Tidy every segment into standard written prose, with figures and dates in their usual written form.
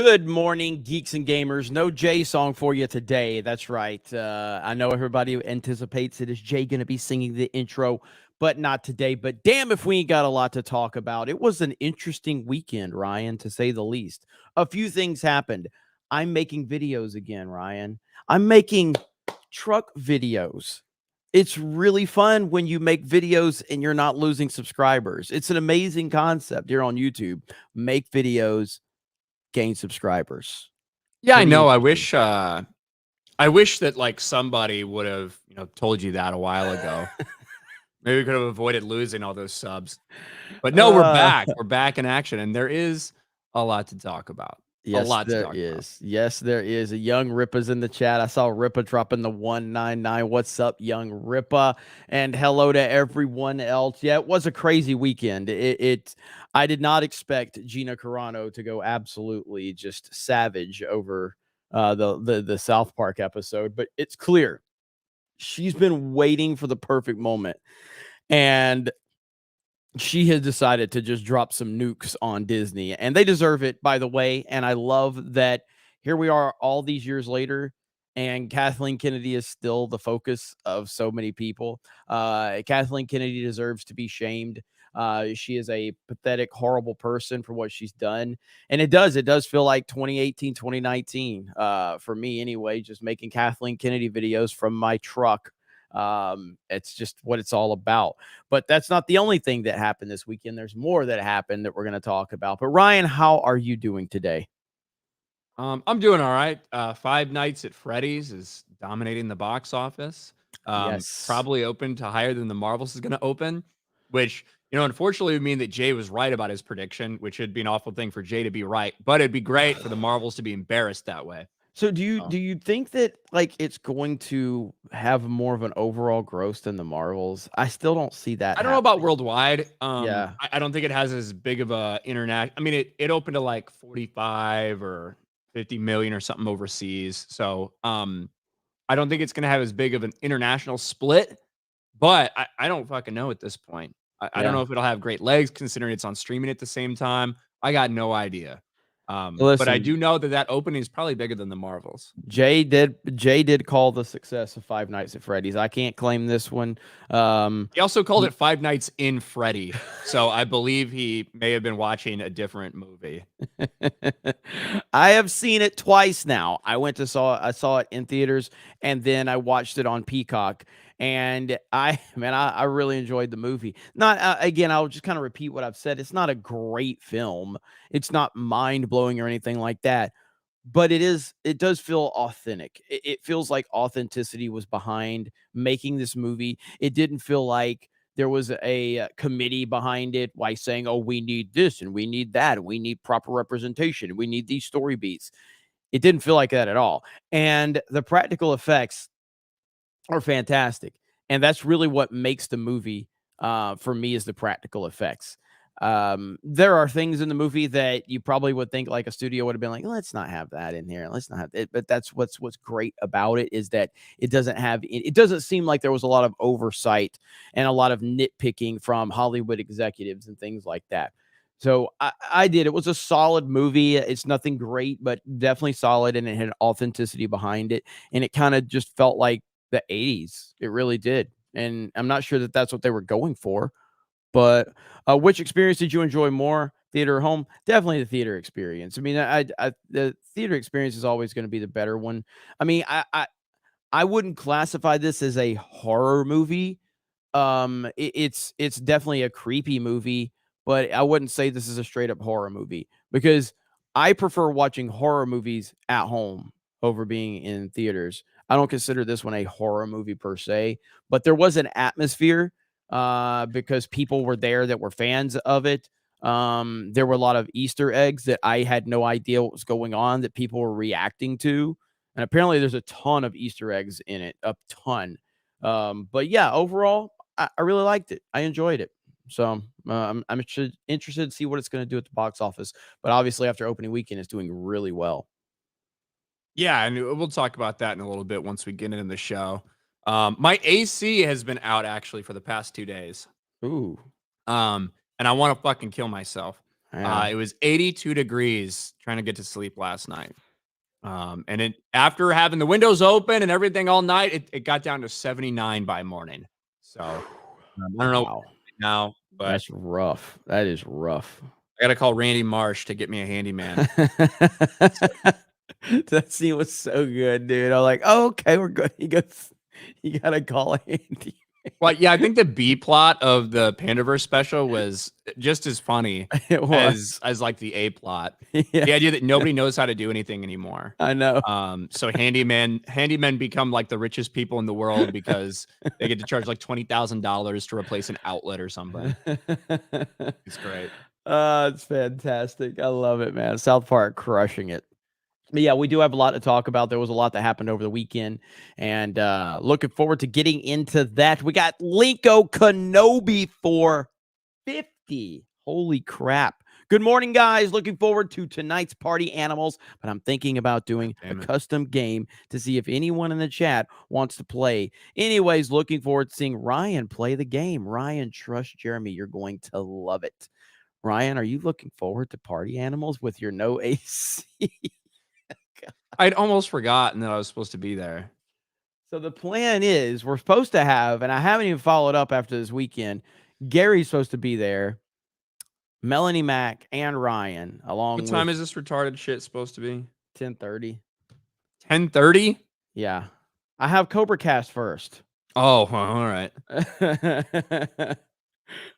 Good morning, geeks and gamers. No Jay song for you today. That's right. I know everybody anticipates it. Is Jay going to be singing the intro, but not today. But damn if we ain't got a lot to talk about. It was an interesting weekend, Ryan, to say the least. A few things happened. I'm making videos again, Ryan. I'm making truck videos. It's really fun when you make videos and you're not losing subscribers. It's an amazing concept here on YouTube. Make videos, gain subscribers. Yeah, I Pretty know. interesting. I wish that like somebody would have, told you that a while ago. Maybe we could have avoided losing all those subs. But no, we're Uh, back. We're back in action, and there is a lot to talk about. A yes, lot to there talk about. is. Yes, there is. A young Rippa's in the chat. I saw Rippa dropping the 199. What's up, young Rippa? And hello to everyone else. Yeah, it was a crazy weekend. I did not expect Gina Carano to go absolutely just savage over the South Park episode, but it's clear she's been waiting for the perfect moment. And she has decided to just drop some nukes on Disney, and they deserve it, by the way. And I love that here we are all these years later, and Kathleen Kennedy is still the focus of so many people. Kathleen Kennedy deserves to be shamed. She is a pathetic, horrible person for what she's done. And it does feel like 2018, 2019, for me anyway, just making Kathleen Kennedy videos from my truck. It's just what it's all about. But that's not the only thing that happened this weekend. There's more that happened that we're going to talk about. But Ryan, how are you doing today? I'm doing all right. Five Nights at Freddy's is dominating the box office. Yes. Probably open to higher than the Marvels is going to open, which unfortunately would mean that Jay was right about his prediction, which would be an awful thing for Jay to be right. But it'd be great for the Marvels to be embarrassed that way. So do you Oh. do you think that like it's going to have more of an overall gross than the Marvels? I still don't see that I don't know about happening. worldwide. Yeah. I don't think it has as big of a internet. I mean, it opened to like 45 or 50 million or something overseas. So I don't think it's gonna have as big of an international split, but I don't fucking know at this point. I don't Yeah. know if it'll have great legs considering it's on streaming at the same time. I got no idea. But I Listen, do know that that opening is probably bigger than the Marvels. Jay did call the success of Five Nights at Freddy's. I can't claim this one. He also called He it Five Nights in Freddy. So I believe he may have been watching a different movie. I have seen it twice now. I saw it in theaters, and then I watched it on Peacock. And I really enjoyed the movie. Not again, I'll just kind of repeat what I've said. It's not a great film. It's not mind blowing or anything like that, but it does feel authentic. It feels like authenticity was behind making this movie. It didn't feel like there was a committee behind it, like saying, oh, we need this and we need that and we need proper representation and we need these story beats. It didn't feel like that at all. And the practical effects are fantastic. And that's really what makes the movie, for me, is the practical effects. There are things in the movie that you probably would think like a studio would have been like, let's not have that in here. Let's not have it. But that's what's great about it is that it doesn't seem like there was a lot of oversight and a lot of nitpicking from Hollywood executives and things like that. So I did. It was a solid movie. It's nothing great, but definitely solid, and it had authenticity behind it. And it kind of just felt like the 80s. It really did. And I'm not sure that that's what they were going for. But which experience did you enjoy more, theater or home? Definitely the theater experience. I mean, the theater experience is always going to be the better one. I mean, I wouldn't classify this as a horror movie. It's definitely a creepy movie, but I wouldn't say this is a straight up horror movie because I prefer watching horror movies at home over being in theaters. I don't consider this one a horror movie per se, but there was an atmosphere because people were there that were fans of it. There were a lot of Easter eggs that I had no idea what was going on that people were reacting to. And apparently there's a ton of Easter eggs in it, a ton. But yeah, overall, I really liked it. I enjoyed it. So I'm interested to see what it's going to do at the box office. But obviously, after opening weekend, it's doing really well. Yeah, and we'll talk about that in a little bit once we get into the show. My AC has been out actually for the past 2 days. Ooh, And I want to fucking kill myself. Yeah. It was 82 degrees trying to get to sleep last night. And it after having the windows open and everything all night, it got down to 79 by morning. So I don't know Wow. now, but That's rough. That is rough. I gotta call Randy Marsh to get me a handyman. That scene was so good, dude. I'm like, oh, okay, we're good. He goes, you gotta call Andy. Well, yeah, I think the B plot of the Pandaverse special was just as funny It was. as like the A plot. Yeah, The idea that nobody knows how to do anything anymore. I know. So handymen become like the richest people in the world because they get to charge like $20,000 to replace an outlet or something. It's great. It's fantastic. I love it, man. South Park crushing it. But yeah, we do have a lot to talk about. There was a lot that happened over the weekend, and looking forward to getting into that. We got Linko Kenobi for 50. Holy crap. Good morning, guys. Looking forward to tonight's party animals, but I'm thinking about doing a custom game to see if anyone in the chat wants to play. Anyways, looking forward to seeing Ryan play the game. Ryan, trust Jeremy. You're going to love it. Ryan, are you looking forward to party animals with your no AC? I'd almost forgotten that I was supposed to be there. So the plan is we're supposed to have, and I haven't even followed up after this weekend. Gary's supposed to be there, Melanie Mack, and Ryan, along What time with is this retarded shit supposed to be? 10:30. 10:30? Yeah, I have Cobra Cast first. Oh, all right.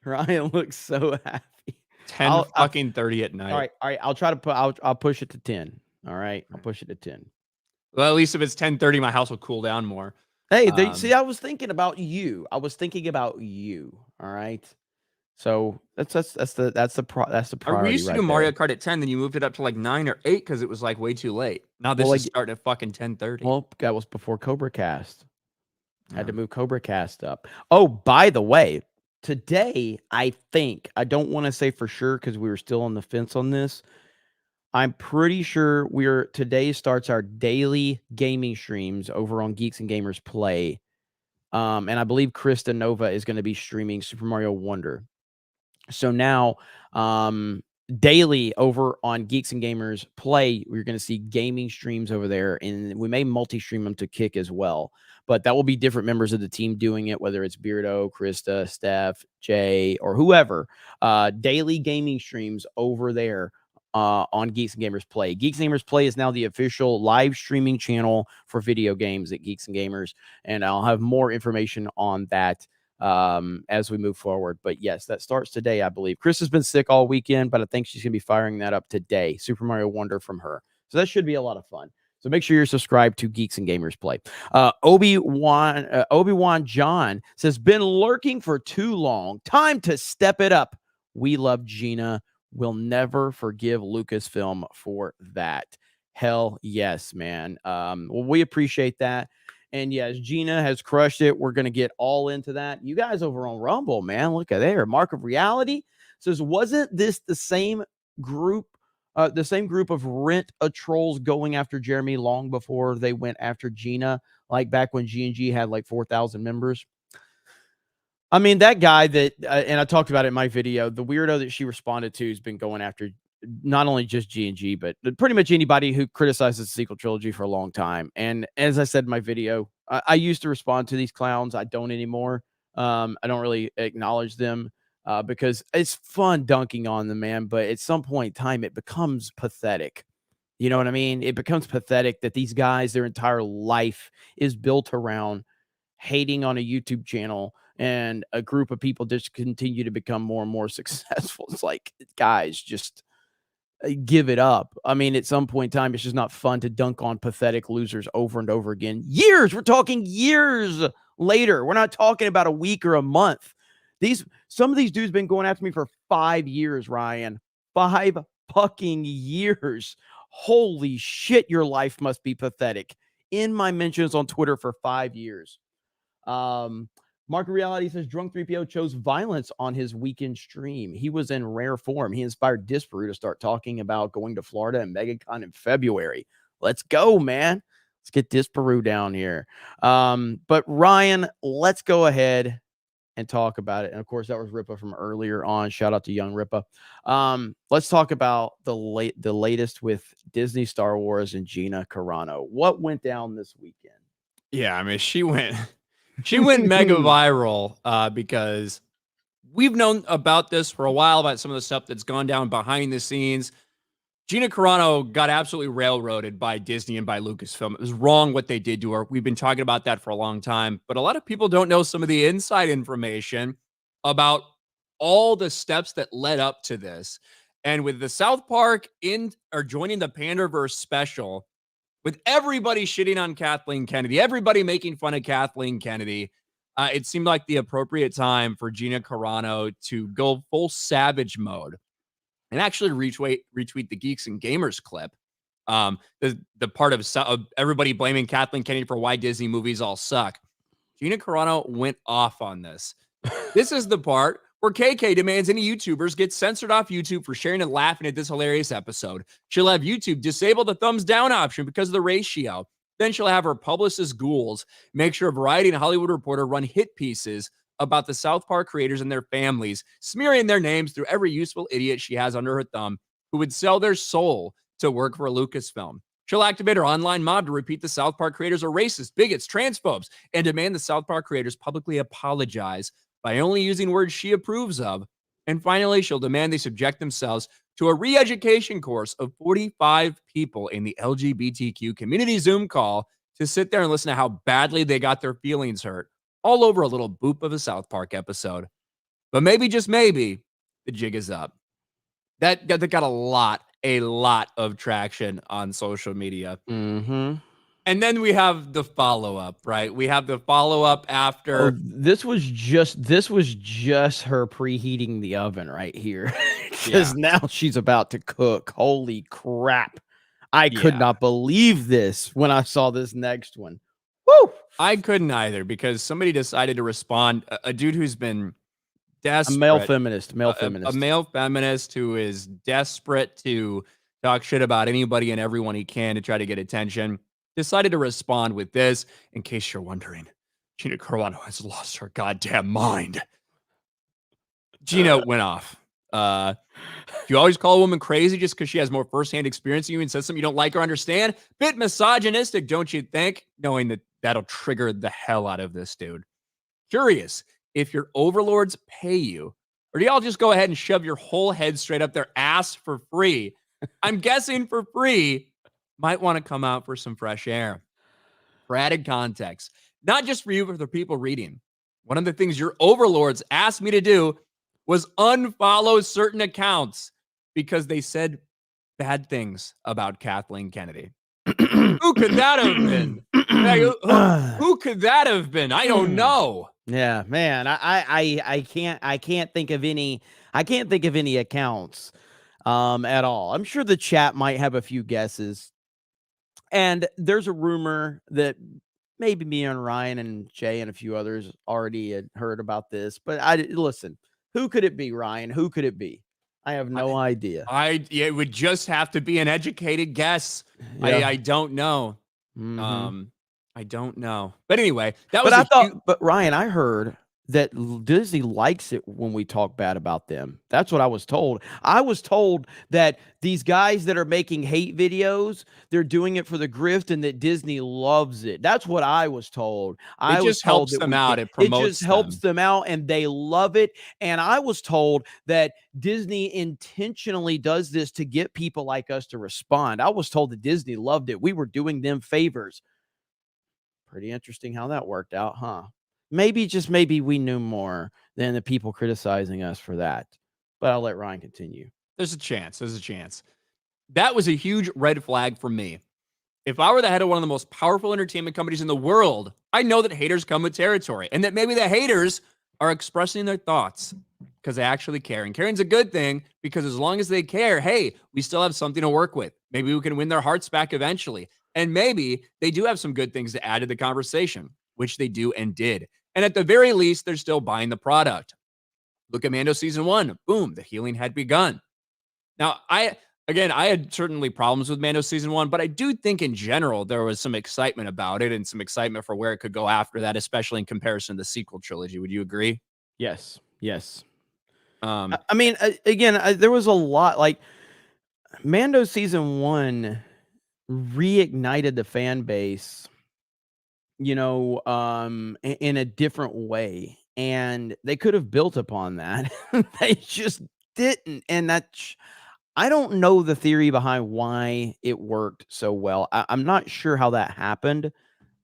Ryan looks so happy. 10 fucking 30 at night. All right. I'll try to put. I'll push it to 10. All right, I'll push it to 10. Well, at least if it's 10:30, my house will cool down more. Hey, see, I was thinking about you. All right. So that's the priority. We used to right do Mario there. Kart at 10, then you moved it up to like 9 or 8 because it was like way too late. Now this is starting at fucking 10:30. Well, that was before Cobra Cast. Had to move Cobra Cast up. Oh, by the way, today I don't want to say for sure because we were still on the fence on this. I'm pretty sure today starts our daily gaming streams over on Geeks and Gamers Play. And I believe Krista Nova is going to be streaming Super Mario Wonder. So now, daily over on Geeks and Gamers Play, we're going to see gaming streams over there, and we may multi-stream them to Kick as well. But that will be different members of the team doing it, whether it's Beardo, Krista, Steph, Jay, or whoever. Daily gaming streams over there on Geeks and Gamers Play. Geeks and Gamers Play is now the official live streaming channel for video games at Geeks and Gamers, and I'll have more information on that as we move forward. But yes, that starts today, I believe. Chris has been sick all weekend, but I think she's going to be firing that up today. Super Mario Wonder from her. So that should be a lot of fun. So make sure you're subscribed to Geeks and Gamers Play. Obi-Wan John says, been lurking for too long. Time to step it up. We love Gina. We'll never forgive Lucasfilm for that. Hell yes, man. Well, we appreciate that. And yes, Gina has crushed it. We're going to get all into that. You guys over on Rumble, man, look at there. Mark of Reality says, wasn't this the same group of rent-a-trolls going after Jeremy long before they went after Gina, like back when G&G had like 4,000 members? I mean, that guy that, and I talked about it in my video, the weirdo that she responded to has been going after not only just G&G, but pretty much anybody who criticizes the sequel trilogy for a long time. And as I said in my video, I used to respond to these clowns. I don't anymore. I don't really acknowledge them because it's fun dunking on them, man. But at some point in time, it becomes pathetic. You know what I mean? It becomes pathetic that these guys, their entire life is built around hating on a YouTube channel, and a group of people just continue to become more and more successful. It's like, guys, just give it up. I mean, at some point in time, it's just not fun to dunk on pathetic losers over and over again. We're talking years later. We're not talking about a week or a month. Some of these dudes been going after me for 5 years, Ryan. 5 fucking years. Holy shit, your life must be pathetic. In my mentions on Twitter for 5 years. Mark Reality says Drunk 3PO chose violence on his weekend stream. He was in rare form. He inspired Disparu to start talking about going to Florida and MegaCon in February. Let's go, man. Let's get Disparu down here. But Ryan, let's go ahead and talk about it. And of course, that was Ripa from earlier on. Shout out to young Ripa. Let's talk about the latest with Disney Star Wars and Gina Carano. What went down this weekend? Yeah, I mean, she went mega viral because we've known about this for a while, about some of the stuff that's gone down behind the scenes. Gina Carano got absolutely railroaded by Disney and by Lucasfilm. It was wrong what they did to her. We've been talking about that for a long time, but a lot of people don't know some of the inside information about all the steps that led up to this. And with the South Park in or joining the Panderverse special, with everybody shitting on Kathleen Kennedy, everybody making fun of Kathleen Kennedy, it seemed like the appropriate time for Gina Carano to go full savage mode and actually retweet the Geeks and Gamers clip. The part of everybody blaming Kathleen Kennedy for why Disney movies all suck. Gina Carano went off on this. This is the part where KK demands any YouTubers get censored off YouTube for sharing and laughing at this hilarious episode. She'll have YouTube disable the thumbs down option because of the ratio. Then she'll have her publicist ghouls make sure Variety and Hollywood Reporter run hit pieces about the South Park creators and their families, smearing their names through every useful idiot she has under her thumb who would sell their soul to work for Lucasfilm. She'll activate her online mob to repeat the South Park creators are racist, bigots, transphobes, and demand the South Park creators publicly apologize by only using words she approves of. And finally, she'll demand they subject themselves to a re-education course of 45 people in the LGBTQ community Zoom call to sit there and listen to how badly they got their feelings hurt, all over a little boop of a South Park episode. But maybe, just maybe, the jig is up. That got a lot of traction on social media. Mm-hmm. And then we have the follow-up, right? We have the follow-up after. Oh, this was just her preheating the oven right here. Because now she's about to cook. Holy crap. I could not believe this when I saw this next one. Woo! I couldn't either, because somebody decided to respond. A dude who's been desperate. A male feminist. A male feminist who is desperate to talk shit about anybody and everyone he can to try to get attention, decided to respond with this. In case you're wondering, Gina Carano has lost her goddamn mind. Gina went off. You always call a woman crazy just because she has more firsthand experience than you and says something you don't like or understand? Bit misogynistic, don't you think? Knowing that that'll trigger the hell out of this dude. Curious if your overlords pay you, or do y'all just go ahead and shove your whole head straight up their ass for free? I'm guessing for free. Might want to come out for some fresh air. For added context, not just for you, but for the people reading. One of the things your overlords asked me to do was unfollow certain accounts because they said bad things about Kathleen Kennedy. Who could that have been? Who could that have been? I don't know. Yeah, man. I can't think of any accounts at all. I'm sure the chat might have a few guesses. And there's a rumor that maybe me and Ryan and Jay and a few others already had heard about this. But listen, who could it be, Ryan? Who could it be? I have no idea. It would just have to be an educated guess. Yeah. I don't know. Mm-hmm. I don't know. But anyway, but Ryan, I heard that Disney likes it when we talk bad about them. That's what I was told. I was told that these guys that are making hate videos, they're doing it for the grift and that Disney loves it. That's what I was told. It just helps them out. It promotes them. It just helps them out and they love it. And I was told that Disney intentionally does this to get people like us to respond. I was told that Disney loved it. We were doing them favors. Pretty interesting how that worked out, huh? Maybe, just maybe, we knew more than the people criticizing us for that. But I'll let Ryan continue. There's a chance. That was a huge red flag for me. If I were the head of one of the most powerful entertainment companies in the world, I know that haters come with territory and that maybe the haters are expressing their thoughts because they actually care. And caring's a good thing because as long as they care, hey, we still have something to work with. Maybe we can win their hearts back eventually. And maybe they do have some good things to add to the conversation, which they do and did. And at the very least, they're still buying the product. Look at Mando season 1. Boom, the healing had begun. Now, I had certainly problems with Mando season 1, but I do think in general there was some excitement about it and some excitement for where it could go after that, especially in comparison to the sequel trilogy. Would you agree? Yes. Yes. I, Um, I mean, again, there was a lot like Mando season 1 reignited the fan base, in a different way, and they could have built upon that. They just didn't, and I don't know the theory behind why it worked so well. I'm not sure how that happened.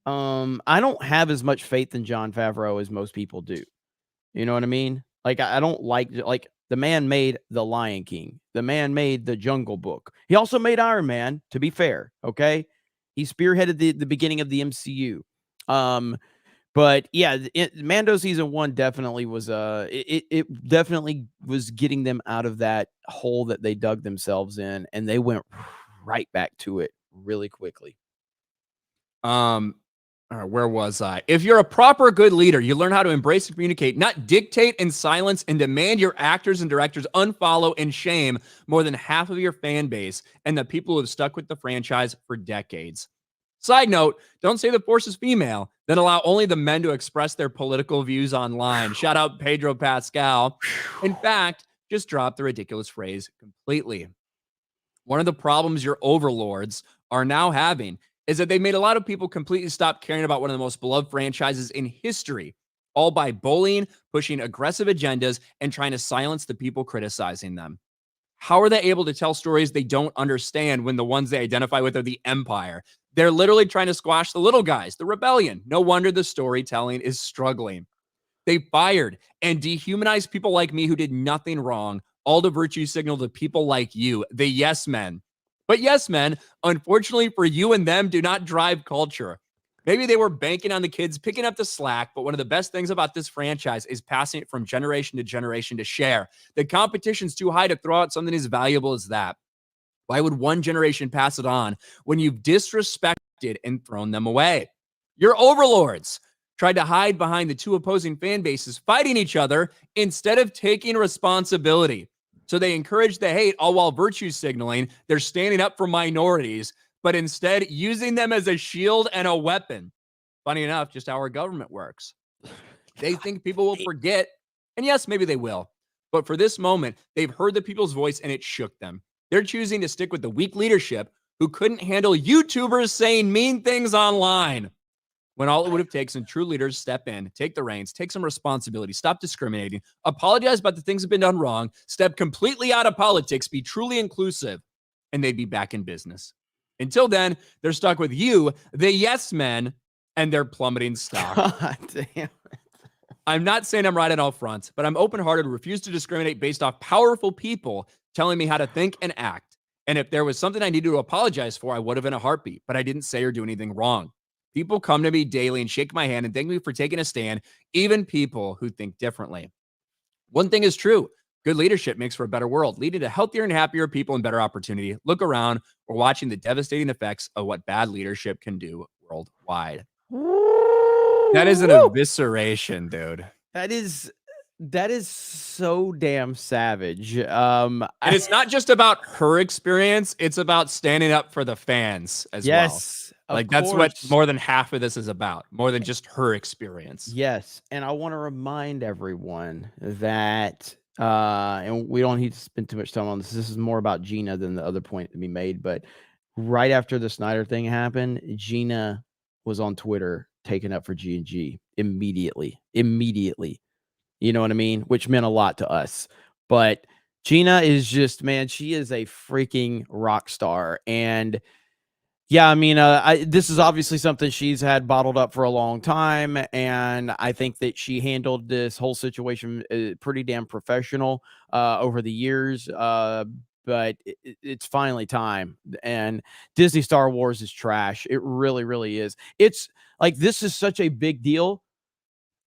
I don't have as much faith in Jon Favreau as most people do. You know what I mean? Like, I don't like, the man made The Lion King. The man made The Jungle Book. He also made Iron Man, to be fair, okay? He spearheaded the beginning of the MCU. Um, but yeah, Mando season 1 definitely was, it definitely was getting them out of that hole that they dug themselves in, and they went right back to it really quickly. Um, all right, where was I? If you're a proper good leader, you learn how to embrace and communicate, not dictate in silence and demand your actors and directors unfollow and shame more than half of your fan base and the people who have stuck with the franchise for decades. Side note, don't say the force is female, then allow only the men to express their political views online. Shout out Pedro Pascal. In fact, just drop the ridiculous phrase completely. One of the problems your overlords are now having is that they made a lot of people completely stop caring about one of the most beloved franchises in history, all by bullying, pushing aggressive agendas, and trying to silence the people criticizing them. How are they able to tell stories they don't understand when the ones they identify with are the Empire? They're literally trying to squash the little guys, the rebellion. No wonder the storytelling is struggling. They fired and dehumanized people like me who did nothing wrong, all to virtue signal to people like you, the yes men. But yes men, unfortunately for you and them, do not drive culture. Maybe they were banking on the kids picking up the slack, but one of the best things about this franchise is passing it from generation to share. The competition's too high to throw out something as valuable as that. Why would one generation pass it on when you've disrespected and thrown them away? Your overlords tried to hide behind the two opposing fan bases fighting each other instead of taking responsibility. So they encourage the hate, all while virtue signaling they're standing up for minorities, but instead using them as a shield and a weapon. Funny enough, just how our government works. They think people will forget, and yes, maybe they will. But for this moment, they've heard the people's voice and it shook them. They're choosing to stick with the weak leadership who couldn't handle YouTubers saying mean things online. When all it would have taken some true leaders step in, take the reins, take some responsibility, stop discriminating, apologize about the things that have been done wrong, step completely out of politics, be truly inclusive, and they'd be back in business. Until then, they're stuck with you, the yes men, and their plummeting stock. God damn. I'm not saying I'm right on all fronts, but I'm open hearted, refuse to discriminate based off powerful people telling me how to think and act. And if there was something I needed to apologize for, I would have in a heartbeat, but I didn't say or do anything wrong. People come to me daily and shake my hand and thank me for taking a stand, even people who think differently. One thing is true: good leadership makes for a better world, leading to healthier and happier people and better opportunity. Look around. We're watching the devastating effects of what bad leadership can do worldwide. That is an Woo! evisceration, dude. That is that is so damn savage. And it's not just about her experience, it's about standing up for the fans as well. Yes, of Like, that's what course. more than half of this is about, more than just her experience. Yes, and I wanna remind everyone that, and we don't need to spend too much time on this. This is more about Gina than the other point to be made, but right after the Snyder thing happened, Gina was on Twitter taking up for G&G immediately. Immediately. You know what I mean? Which meant a lot to us. But Gina is just, man, she is a freaking rock star. And yeah, I mean, this is obviously something she's had bottled up for a long time. And I think that she handled this whole situation pretty damn professional over the years. But it's finally time. And Disney Star Wars is trash. It really, really is. It's like, this is such a big deal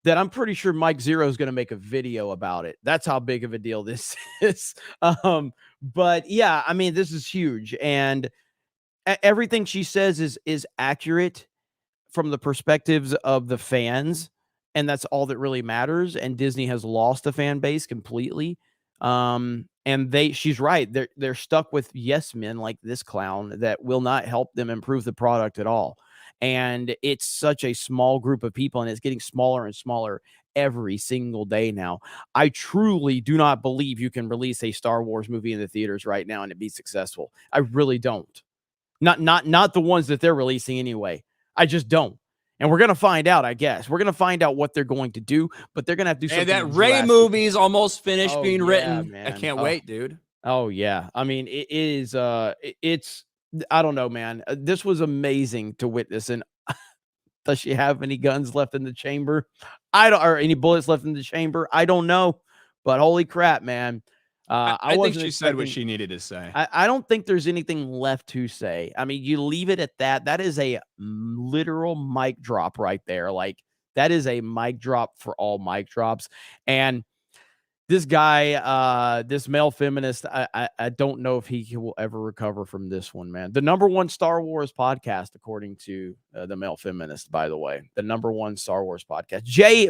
that I'm pretty sure Mike Zero is going to make a video about it. That's how big of a deal this is. But yeah, I mean, this is huge, and everything she says is accurate from the perspectives of the fans, and that's all that really matters. And Disney has lost the fan base completely. And she's right. They're stuck with yes men like this clown that will not help them improve the product at all. And it's such a small group of people, and it's getting smaller and smaller every single day now. I truly do not believe you can release a Star Wars movie in the theaters right now and it be successful. I really don't. Not the ones that they're releasing anyway. I just don't. And we're gonna find out, I guess. We're gonna find out what they're going to do, but they're gonna have to do And something that Ray drastic. movie's almost finished Oh being yeah, written. I man. can't wait, dude. Oh yeah. I mean, it is it's I don't know, man. This was amazing to witness. And does she have any guns left in the chamber? I don't, or any bullets left in the chamber? I don't know. But holy crap, man. I I think wasn't she said what expecting. she needed to say. I don't think there's anything left to say. I mean, you leave it at that. That is a literal mic drop right there. Like, that is a mic drop for all mic drops. And this guy, this male feminist, I don't know if he will ever recover from this one, man. The number one Star Wars podcast, according to the male feminist, by the way, the number one Star Wars podcast.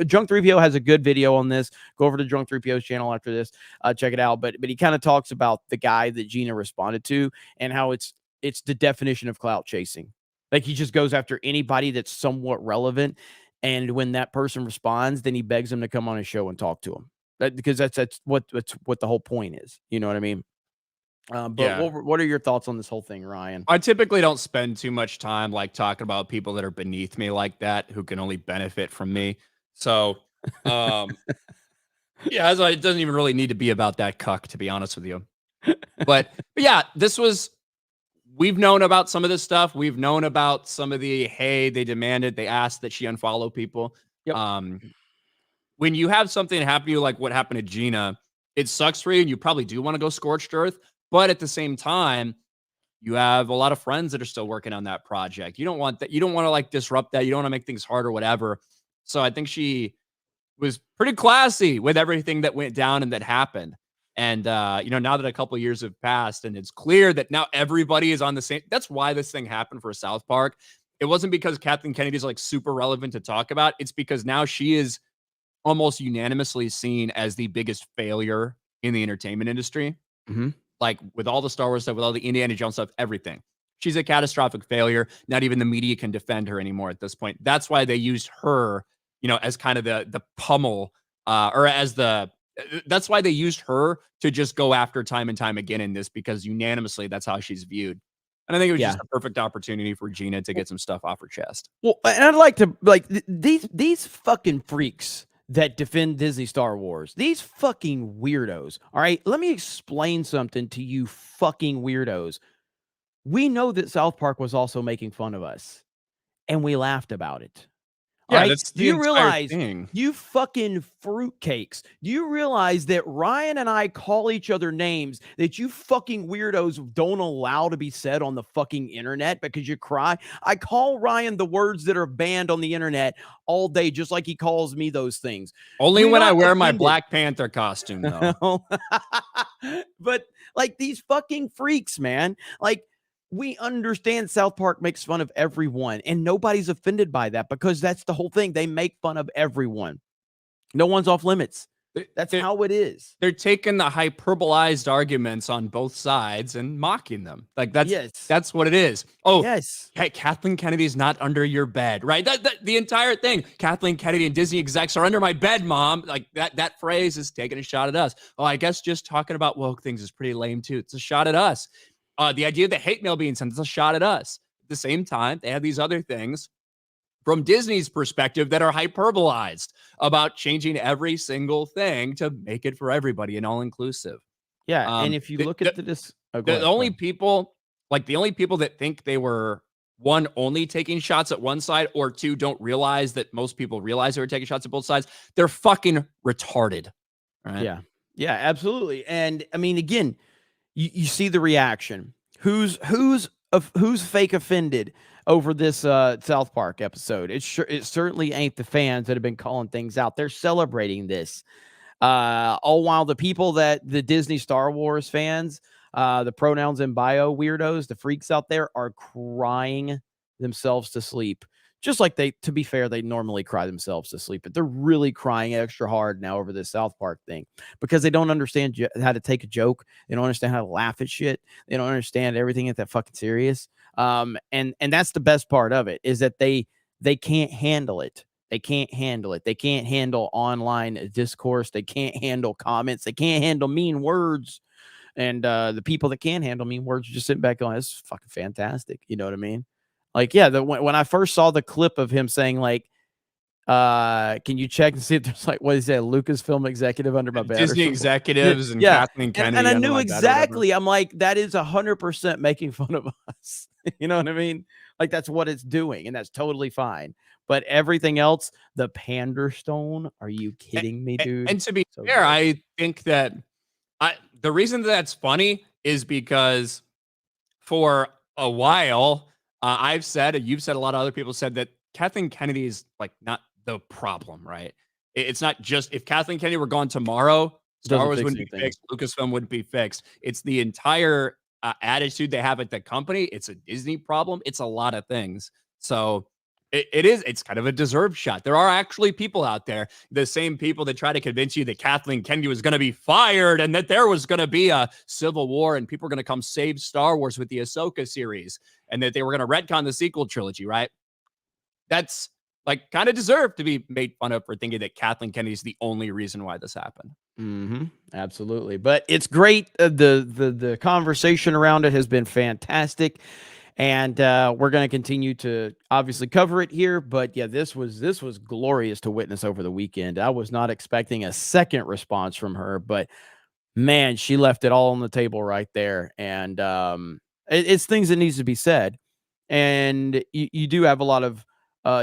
Drunk 3PO has a good video on this. Go over to Drunk 3PO's channel after this, check it out. But he kind of talks about the guy that Gina responded to and how it's the definition of clout chasing. Like, he just goes after anybody that's somewhat relevant, and when that person responds, then he begs them to come on his show and talk to him. Because that's what the whole point is. You know what I mean? But Yeah. what are your thoughts on this whole thing, Ryan? I typically don't spend too much time like talking about people that are beneath me like that, who can only benefit from me. So, yeah, so it doesn't even really need to be about that cuck, to be honest with you. But yeah, we've known about some of this stuff. We've known about some of the, hey, they demanded, they asked that she unfollow people. Yep. When you have something happen to you like what happened to Gina, it sucks for you and you probably do want to go scorched earth. But at the same time, you have a lot of friends that are still working on that project. You don't want that. You don't want to like disrupt that. You don't want to make things hard or whatever. So I think she was pretty classy with everything that went down and that happened. And, now that a couple of years have passed and it's clear that now everybody is on the same, that's why this thing happened for South Park. It wasn't because Kathleen Kennedy is like super relevant to talk about. It's because now she is almost unanimously seen as the biggest failure in the entertainment industry. Mm-hmm. Like with all the Star Wars stuff, with all the Indiana Jones stuff, everything. She's a catastrophic failure. Not even the media can defend her anymore at this point. That's why they used her, as kind of the pummel, that's why they used her to just go after time and time again in this, because unanimously that's how she's viewed. And I think it was just a perfect opportunity for Gina to get some stuff off her chest. Well, and I'd like to these fucking freaks that defend Disney Star Wars. These fucking weirdos. All right, let me explain something to you fucking weirdos. We know that South Park was also making fun of us, and we laughed about it. Yeah, right? that's the Do you entire realize, thing. you fucking fruitcakes, do you realize that Ryan and I call each other names that you fucking weirdos don't allow to be said on the fucking internet because you cry? I call Ryan the words that are banned on the internet all day, just like he calls me those things. Only We're when I not wear my offended. Black Panther costume, though. But like these fucking freaks, man, like, we understand South Park makes fun of everyone, and nobody's offended by that because that's the whole thing. They make fun of everyone. No one's off limits. That's how it is. They're taking the hyperbolized arguments on both sides and mocking them. Like that's what it is. Oh, yes. Hey, Kathleen Kennedy's not under your bed, right? The entire thing. Kathleen Kennedy and Disney execs are under my bed, mom. Like that phrase is taking a shot at us. Oh, I guess just talking about woke things is pretty lame too. It's a shot at us. The idea of the hate mail being sent is a shot at us. At the same time, they have these other things from Disney's perspective that are hyperbolized about changing every single thing to make it for everybody and all inclusive. Yeah, and if you look at this, the only people that think they were, one, only taking shots at one side, or two, don't realize that most people realize they were taking shots at both sides, they're fucking retarded. Right? Yeah, absolutely. And I mean, again, you see the reaction. Who's fake offended over this South Park episode? It certainly ain't the fans that have been calling things out. They're celebrating this. All while the people the Disney Star Wars fans, the pronouns in bio weirdos, the freaks out there, are crying themselves to sleep. Just like to be fair, they normally cry themselves to sleep, but they're really crying extra hard now over this South Park thing because they don't understand how to take a joke. They don't understand how to laugh at shit. They don't understand everything at that fucking serious. And that's the best part of it, is that they can't handle it. They can't handle it. They can't handle online discourse. They can't handle comments. They can't handle mean words. And the people that can handle mean words just sitting back going, "This is fucking fantastic." You know what I mean? Like, yeah, when I first saw the clip of him saying like, can you check and see if there's like, what is that, Lucasfilm executive under my bed or Disney something? Yeah, executives and yeah. Kathleen And Kennedy I under knew my bed or whatever. exactly. I'm like, that is 100% making fun of us. You know what I mean? Like that's what it's doing, and that's totally fine. But everything else, the pander stone, are you A- kidding me, dude? And to be So fair, good. I think that the reason that's funny is because for a while, I've said, and you've said, a lot of other people said that Kathleen Kennedy is like not the problem, right? It's not just if Kathleen Kennedy were gone tomorrow, Star Doesn't Wars fix wouldn't be anything. fixed, Lucasfilm wouldn't be fixed. It's the entire attitude they have at the company. It's a Disney problem. It's a lot of things. So it's kind of a deserved shot. There are actually people out there, the same people that try to convince you that Kathleen Kennedy was going to be fired and that there was going to be a civil war and people were going to come save Star Wars with the Ahsoka series and that they were going to retcon the sequel trilogy, right? That's like kind of deserved to be made fun of for thinking that Kathleen Kennedy is the only reason why this happened. Absolutely. But it's great. The conversation around it has been fantastic. And we're going to continue to obviously cover it here. But yeah, this was glorious to witness over the weekend. I was not expecting a second response from her, but man, she left it all on the table right there. And it's things that needs to be said. And you do have a lot of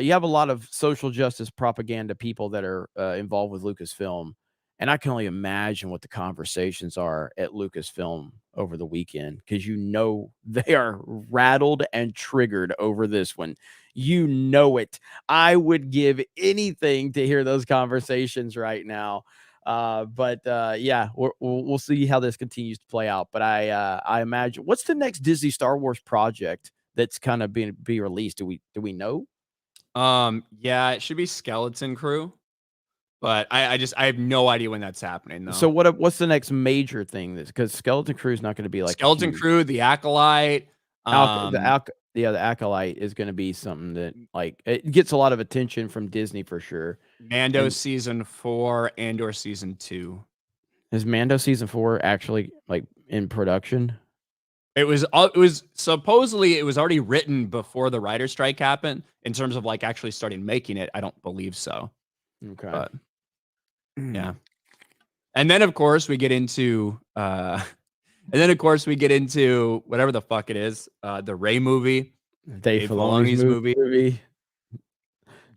you have a lot of social justice propaganda people that are involved with Lucasfilm, and I can only imagine what the conversations are at Lucasfilm over the weekend because they are rattled and triggered over this one. You know it. I would give anything to hear those conversations right now. But yeah, we'll see how this continues to play out. But I imagine, what's the next Disney Star Wars project that's kind of being be released? Do we know? Yeah, it should be Skeleton Crew, but I have no idea when that's happening So though. what's the next major thing? That's because Skeleton Crew is not going to be like a Skeleton huge Crew, The Acolyte, um, the Acolyte is going to be something that like it gets a lot of attention from Disney for sure. Mando And season 4 and or season 2. is Mando season 4 actually like in production? It was supposedly it was already written before the writer strike happened. In terms of like actually starting making it, I don't believe so. Okay. But yeah. And then of course we get into whatever the fuck it is, the Ray movie, Dave Dave Filoni's Filoni's movie, movie,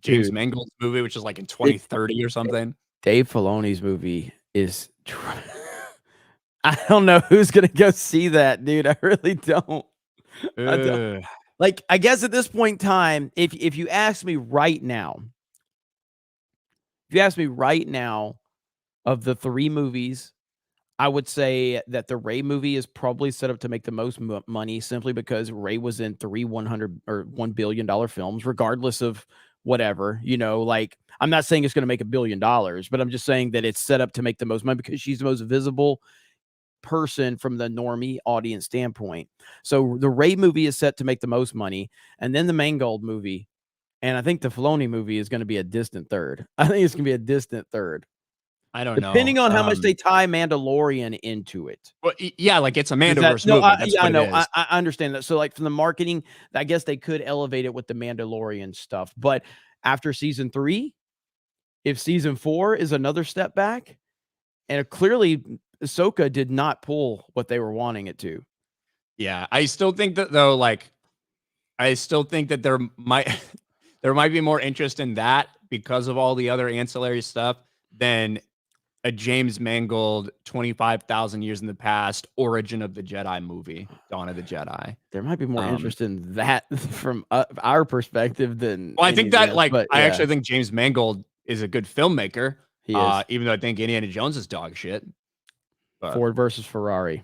James dude. Mangold's movie, which is like in It, 2030 or something. Dave Filoni's movie is. I don't know who's gonna go see that, dude. I really don't. I don't. Ugh. Like, I guess at this point in time, if you ask me right now, if you ask me right now, of the three movies, I would say that the Ray movie is probably set up to make the most money simply because Ray was in three 100 or $1 billion films, regardless of whatever, like I'm not saying it's going to make $1 billion, but I'm just saying that it's set up to make the most money because she's the most visible person from the normie audience standpoint. So the Ray movie is set to make the most money, and then the Mangold movie, and I think the Filoni movie is going to be a distant third. I think it's going to be a distant third. I don't know. Depending on how much they tie Mandalorian into it. Well, yeah, like it's a Does that Mandoverse no, movie. That's yeah, I what it know. is. I understand that. So, like, from the marketing, I guess they could elevate it with the Mandalorian stuff. But after season 3, if season 4 is another step back, and clearly Ahsoka did not pull what they were wanting it to. Yeah, I still think that though, like I still think that there might there might be more interest in that because of all the other ancillary stuff than a James Mangold 25,000 years in the past origin of the Jedi movie, Dawn of the Jedi. There might be more Um, interest in that from our perspective than well, I any think of that this, like but I yeah, actually think James Mangold is a good filmmaker. he is. Even though I think Indiana Jones is dog shit. But Ford versus Ferrari.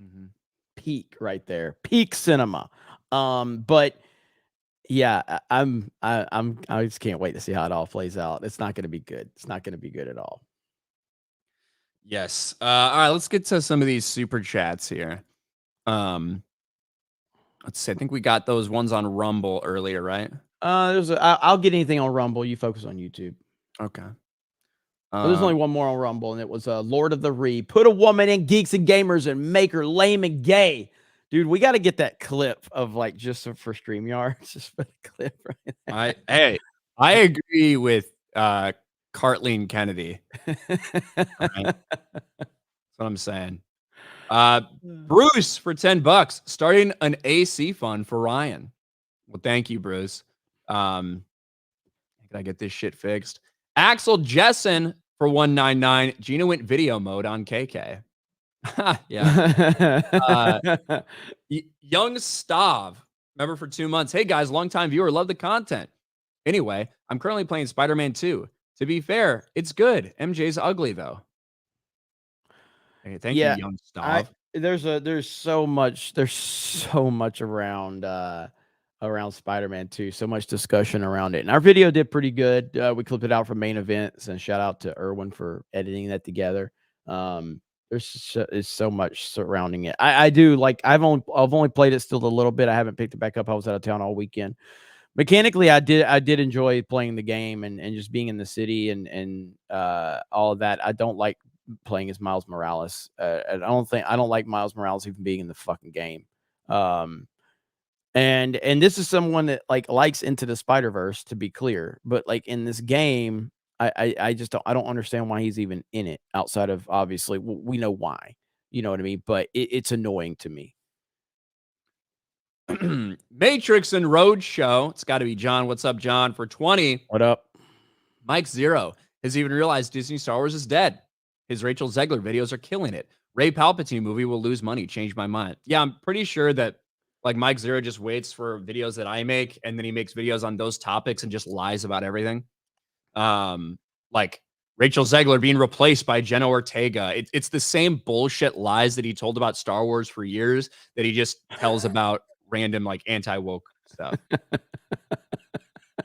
mhm. Peak right there. Peak cinema. But yeah, I just can't wait to see how it all plays out. It's not gonna be good. It's not gonna be good at all. Yes. All right, let's get to some of these super chats here. Um, let's see. I think we got those ones on Rumble earlier, right? I'll get anything on Rumble. You focus on YouTube. Okay. Well, there's only one more on Rumble, and it was Lord of the Re. Put a woman in Geeks and Gamers and make her lame and gay. Dude, we got to get that clip of like just for StreamYard. Just for the clip right I agree with Kathleen Kennedy. Right? That's what I'm saying. Bruce for $10 starting an AC fund for Ryan. Well, thank you, Bruce. Can I get this shit fixed? Axel Jessen for $1.99. Gina went video mode on KK. Yeah. Young Stav, member for 2 months. Hey guys, long time viewer, love the content. Anyway, I'm currently playing Spider-Man 2. To be fair, it's good. MJ's ugly though. Hey, thank you, Young Stav. There's so much around Spider-Man 2, so much discussion around it. And our video did pretty good. We clipped it out from main events, and shout out to Erwin for editing that together. There's so much surrounding it. I do like I've only played it still a little bit. I haven't picked it back up. I was out of town all weekend. Mechanically, I did enjoy playing the game and just being in the city and all of that. I don't like playing as Miles Morales. I don't like Miles Morales even being in the fucking game. And this is someone that like likes Into the Spider-Verse, to be clear, but like in this game, I just don't understand why he's even in it outside of obviously we know why, you know what I mean? But it's annoying to me. Matrix and Roadshow. It's got to be John. What's up, John? For 20. What up? Mike Zero has even realized Disney Star Wars is dead. His Rachel Zegler videos are killing it. Ray Palpatine movie will lose money. Changed my mind. Yeah, I'm pretty sure that like Mike Zero just waits for videos that I make, and then he makes videos on those topics and just lies about everything. Like Rachel Zegler being replaced by Jenna Ortega. It's the same bullshit lies that he told about Star Wars for years that he just tells about random like anti-woke stuff.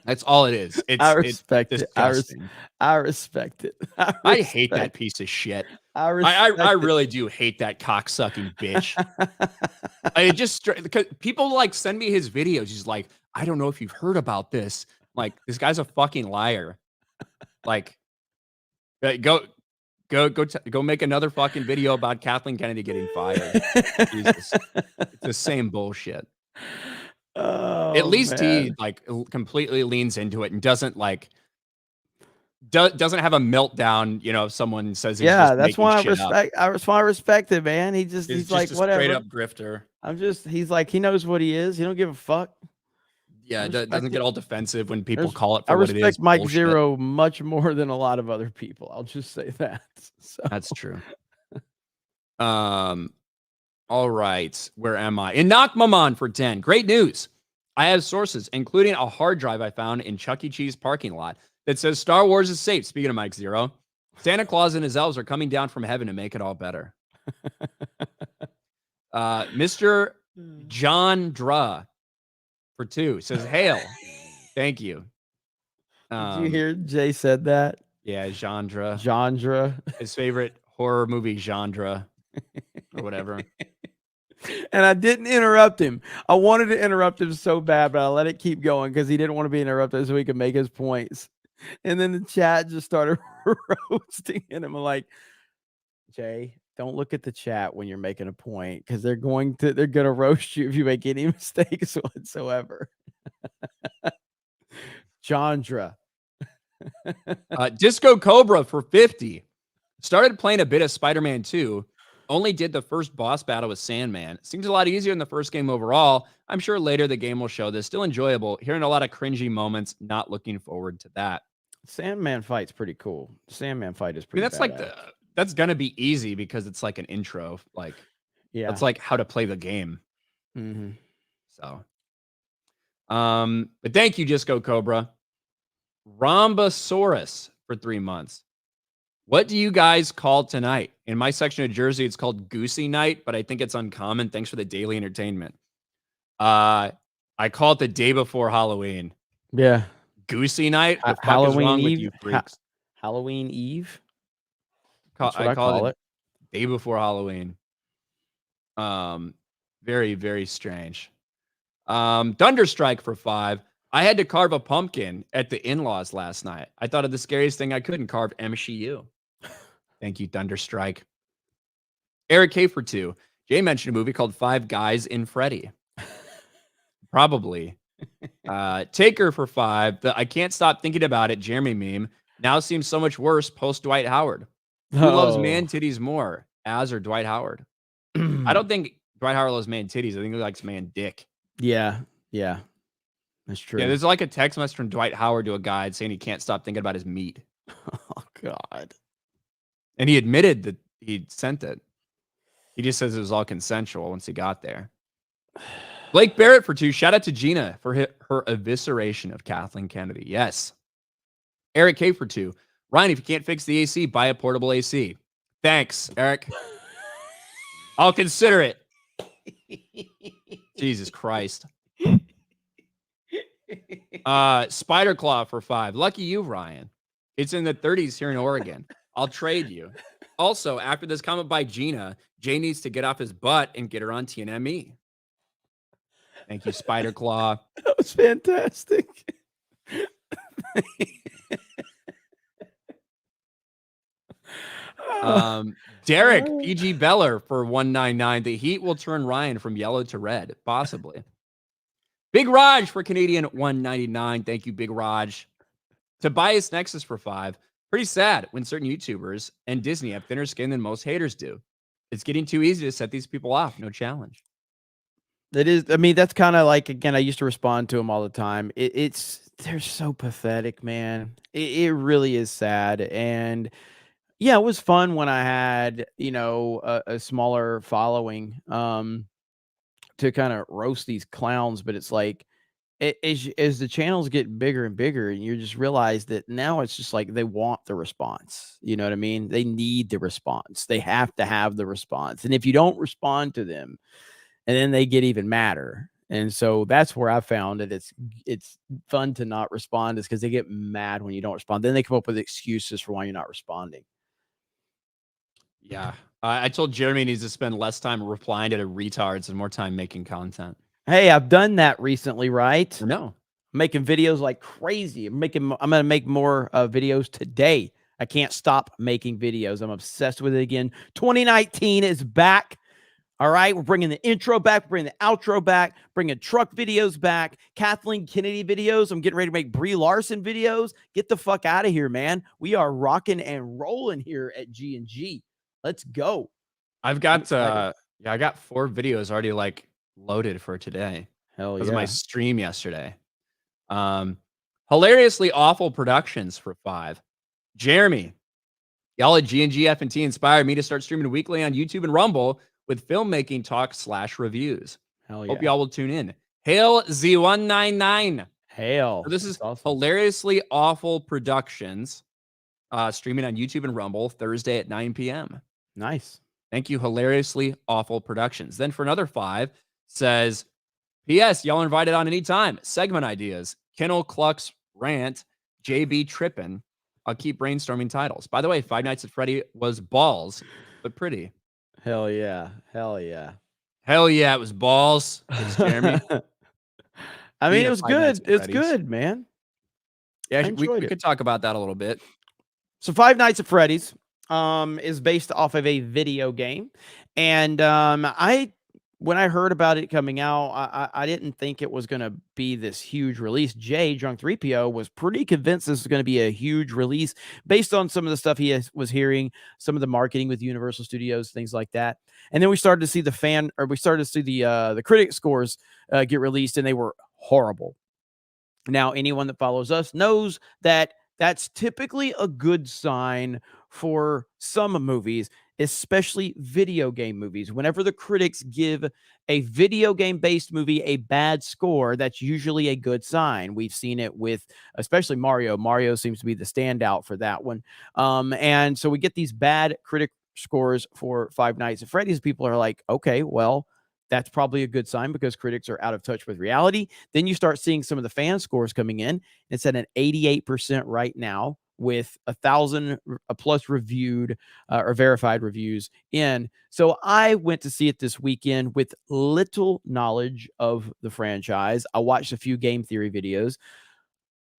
That's all it is. I respect it's it. disgusting. I respect it. I hate that piece of shit. I really do hate that cocksucking bitch. I just because people like send me his videos. He's like, I don't know if you've heard about this. Like, this guy's a fucking liar. Like, go make another fucking video about Kathleen Kennedy getting fired. Jesus. It's the same bullshit. Oh, at least man. he like completely leans into it and doesn't like doesn't have a meltdown, you know, if someone says he's just That's making why shit up. that's why I respect it, man. He's Just like, a whatever. straight up grifter. He's like, he knows what he is. He don't give a fuck. Yeah, doesn't get all defensive when people call it for I what it is. respect Mike bullshit. Zero much more than a lot of other people. I'll just say that. So. That's true. All right. Where am I? In Knockmamon for 10. Great news. I have sources, including a hard drive I found in Chuck E. Cheese parking lot that says Star Wars is safe. Speaking of Mike Zero, Santa Claus and his elves are coming down from heaven to make it all better. Mr. John Dra for 2 says, hail. Thank you. Did you hear Jay said that? Yeah, genre. His favorite horror movie genre or whatever. And I didn't interrupt him. I wanted to interrupt him so bad, but I let it keep going because he didn't want to be interrupted so he could make his points. And then the chat just started roasting him. I'm like, Jay, don't look at the chat when you're making a point because they're gonna roast you if you make any mistakes whatsoever. Chandra. Disco Cobra for 50. Started playing a bit of Spider-Man 2. Only did the first boss battle with Sandman. Seems a lot easier in the first game overall. I'm sure later the game will show this. Still enjoyable. Hearing a lot of cringy moments. Not looking forward to that. Sandman fight's pretty cool. Sandman fight is pretty. I mean, that's gonna be easy because it's like an intro. Like, yeah, that's like how to play the game. Mm-hmm. So, but thank you, Disco Cobra. Rhombosaurus for 3 months. What do you guys call tonight? In my section of Jersey, it's called Goosey Night, but I think it's uncommon. Thanks for the daily entertainment. I call it the day before Halloween. Yeah. Goosey Night? What the fuck Halloween is wrong Eve? with you freaks? Halloween Eve? I call it day before Halloween. Very, very strange. Thunderstrike for 5. I had to carve a pumpkin at the in-laws last night. I thought of the scariest thing I could and carved MCU. Thank you, Thunderstrike. Eric K for 2. Jay mentioned a movie called Five Guys in Freddy. Probably. Taker for 5. The I can't stop thinking about it Jeremy meme now seems so much worse post Dwight Howard. Who loves man Oh. titties more, Az or Dwight Howard? I don't think Dwight Howard loves man titties. I think he likes man dick. Yeah, yeah, that's Yeah, true. there's like a text message from Dwight Howard to a guy saying he can't stop thinking about his meat. Oh God. And he admitted that he sent it. He just says it was all consensual once he got there. Blake Barrett for 2. Shout out to Gina for her evisceration of Kathleen Kennedy. Yes. Eric K for 2. Ryan, if you can't fix the AC, buy a portable AC. Thanks, Eric. I'll consider it. Jesus Christ. Spider Claw for 5. Lucky you, Ryan. It's in the 30s here in Oregon. I'll trade you. Also, after this comment by Gina, Jay needs to get off his butt and get her on TNME. Thank you, Spider Claw. That was fantastic. Derek PG Beller for 199. The heat will turn Ryan from yellow to red, possibly. Big Raj for Canadian 199. Thank you, Big Raj. Tobias Nexus for 5. Pretty sad when certain YouTubers and Disney have thinner skin than most haters do. It's getting too easy to set these people off. No challenge. That is, I mean, that's kind of like, again, I used to respond to them all the time. They're so pathetic, man. It really is sad. And yeah, it was fun when I had, a smaller following, to kind of roast these clowns. But it's like, as the channels get bigger and bigger, and you just realize that now it's just like they want the response. You know what I mean? They need the response. They have to have the response. And if you don't respond to them, and then they get even madder. And so that's where I found that it's fun to not respond, is because they get mad when you don't respond. Then they come up with excuses for why you're not responding. Yeah. I told Jeremy he needs to spend less time replying to the retards and more time making content. Hey, I've done that recently, right? No. Making videos like crazy. I'm going to make more videos today. I can't stop making videos. I'm obsessed with it again. 2019 is back. All right, we're bringing the intro back, we're bringing the outro back, bringing truck videos back, Kathleen Kennedy videos. I'm getting ready to make Brie Larson videos. Get the fuck out of here, man. We are rocking and rolling here at G&G. Let's go. I've got I got 4 videos already like loaded for today. Hell because yeah. of my stream yesterday. Hilariously awful productions for 5. Jeremy, y'all at G&G F&T inspired me to start streaming weekly on YouTube and Rumble with filmmaking talk / reviews. Hell yeah. Hope y'all will tune in. Hail Z199. Hail. So this is awesome. Hilariously Awful Productions, streaming on YouTube and Rumble Thursday at 9 p.m. Nice. Thank you, Hilariously Awful Productions. Then for another 5, says, P.S. Y'all invited on anytime. Segment ideas. Kennel Clucks Rant. JB Trippin'. I'll keep brainstorming titles. By the way, Five Nights at Freddy was balls, but pretty. Hell yeah. Hell yeah. Hell yeah, it was balls. Thanks, Jeremy. I mean, Yeah, it was Five Nights good. at It's Freddy's. good, man. Yeah, I we enjoyed it. could talk about that a little bit. So Five Nights at Freddy's is based off of a video game. And when I heard about it coming out, I didn't think it was going to be this huge release. Jay, Drunk 3PO, was pretty convinced this was going to be a huge release based on some of the stuff he was hearing, some of the marketing with Universal Studios, things like that. And then we started to see the critic scores get released, and they were horrible. Now, anyone that follows us knows that that's typically a good sign for some movies, especially video game movies. Whenever the critics give a video game based movie a bad score, that's usually a good sign. We've seen it with especially Mario. Mario seems to be the standout for that one. And so we get these bad critic scores for Five Nights at Freddy's. People are like, okay, well, that's probably a good sign because critics are out of touch with reality. Then you start seeing some of the fan scores coming in. It's at an 88% right now, with 1,000 plus reviewed or verified reviews in. So I went to see it this weekend with little knowledge of the franchise. I watched a few game theory videos.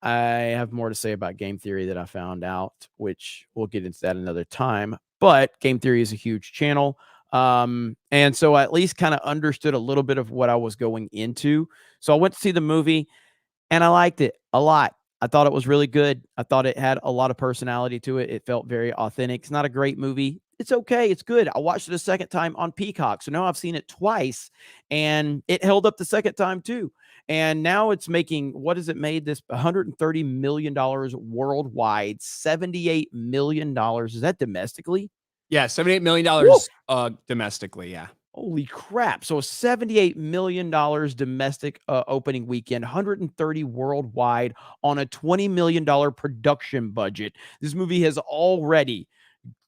I have more to say about game theory that I found out, which we'll get into that another time. But game theory is a huge channel. And so I at least kind of understood a little bit of what I was going into. So I went to see the movie and I liked it a lot. I thought it was really good. I thought it had a lot of personality to it. It felt very authentic. It's not a great movie. It's okay. It's good. I watched it a second time on Peacock. So now I've seen it twice and it held up the second time too. And now it's making, what has it made? This $130 million worldwide, $78 million. Is that domestically? Yeah, $78 million Woo! domestically. Yeah. Holy crap. So $78 million domestic opening weekend, 130 worldwide on a $20 million production budget. This movie has already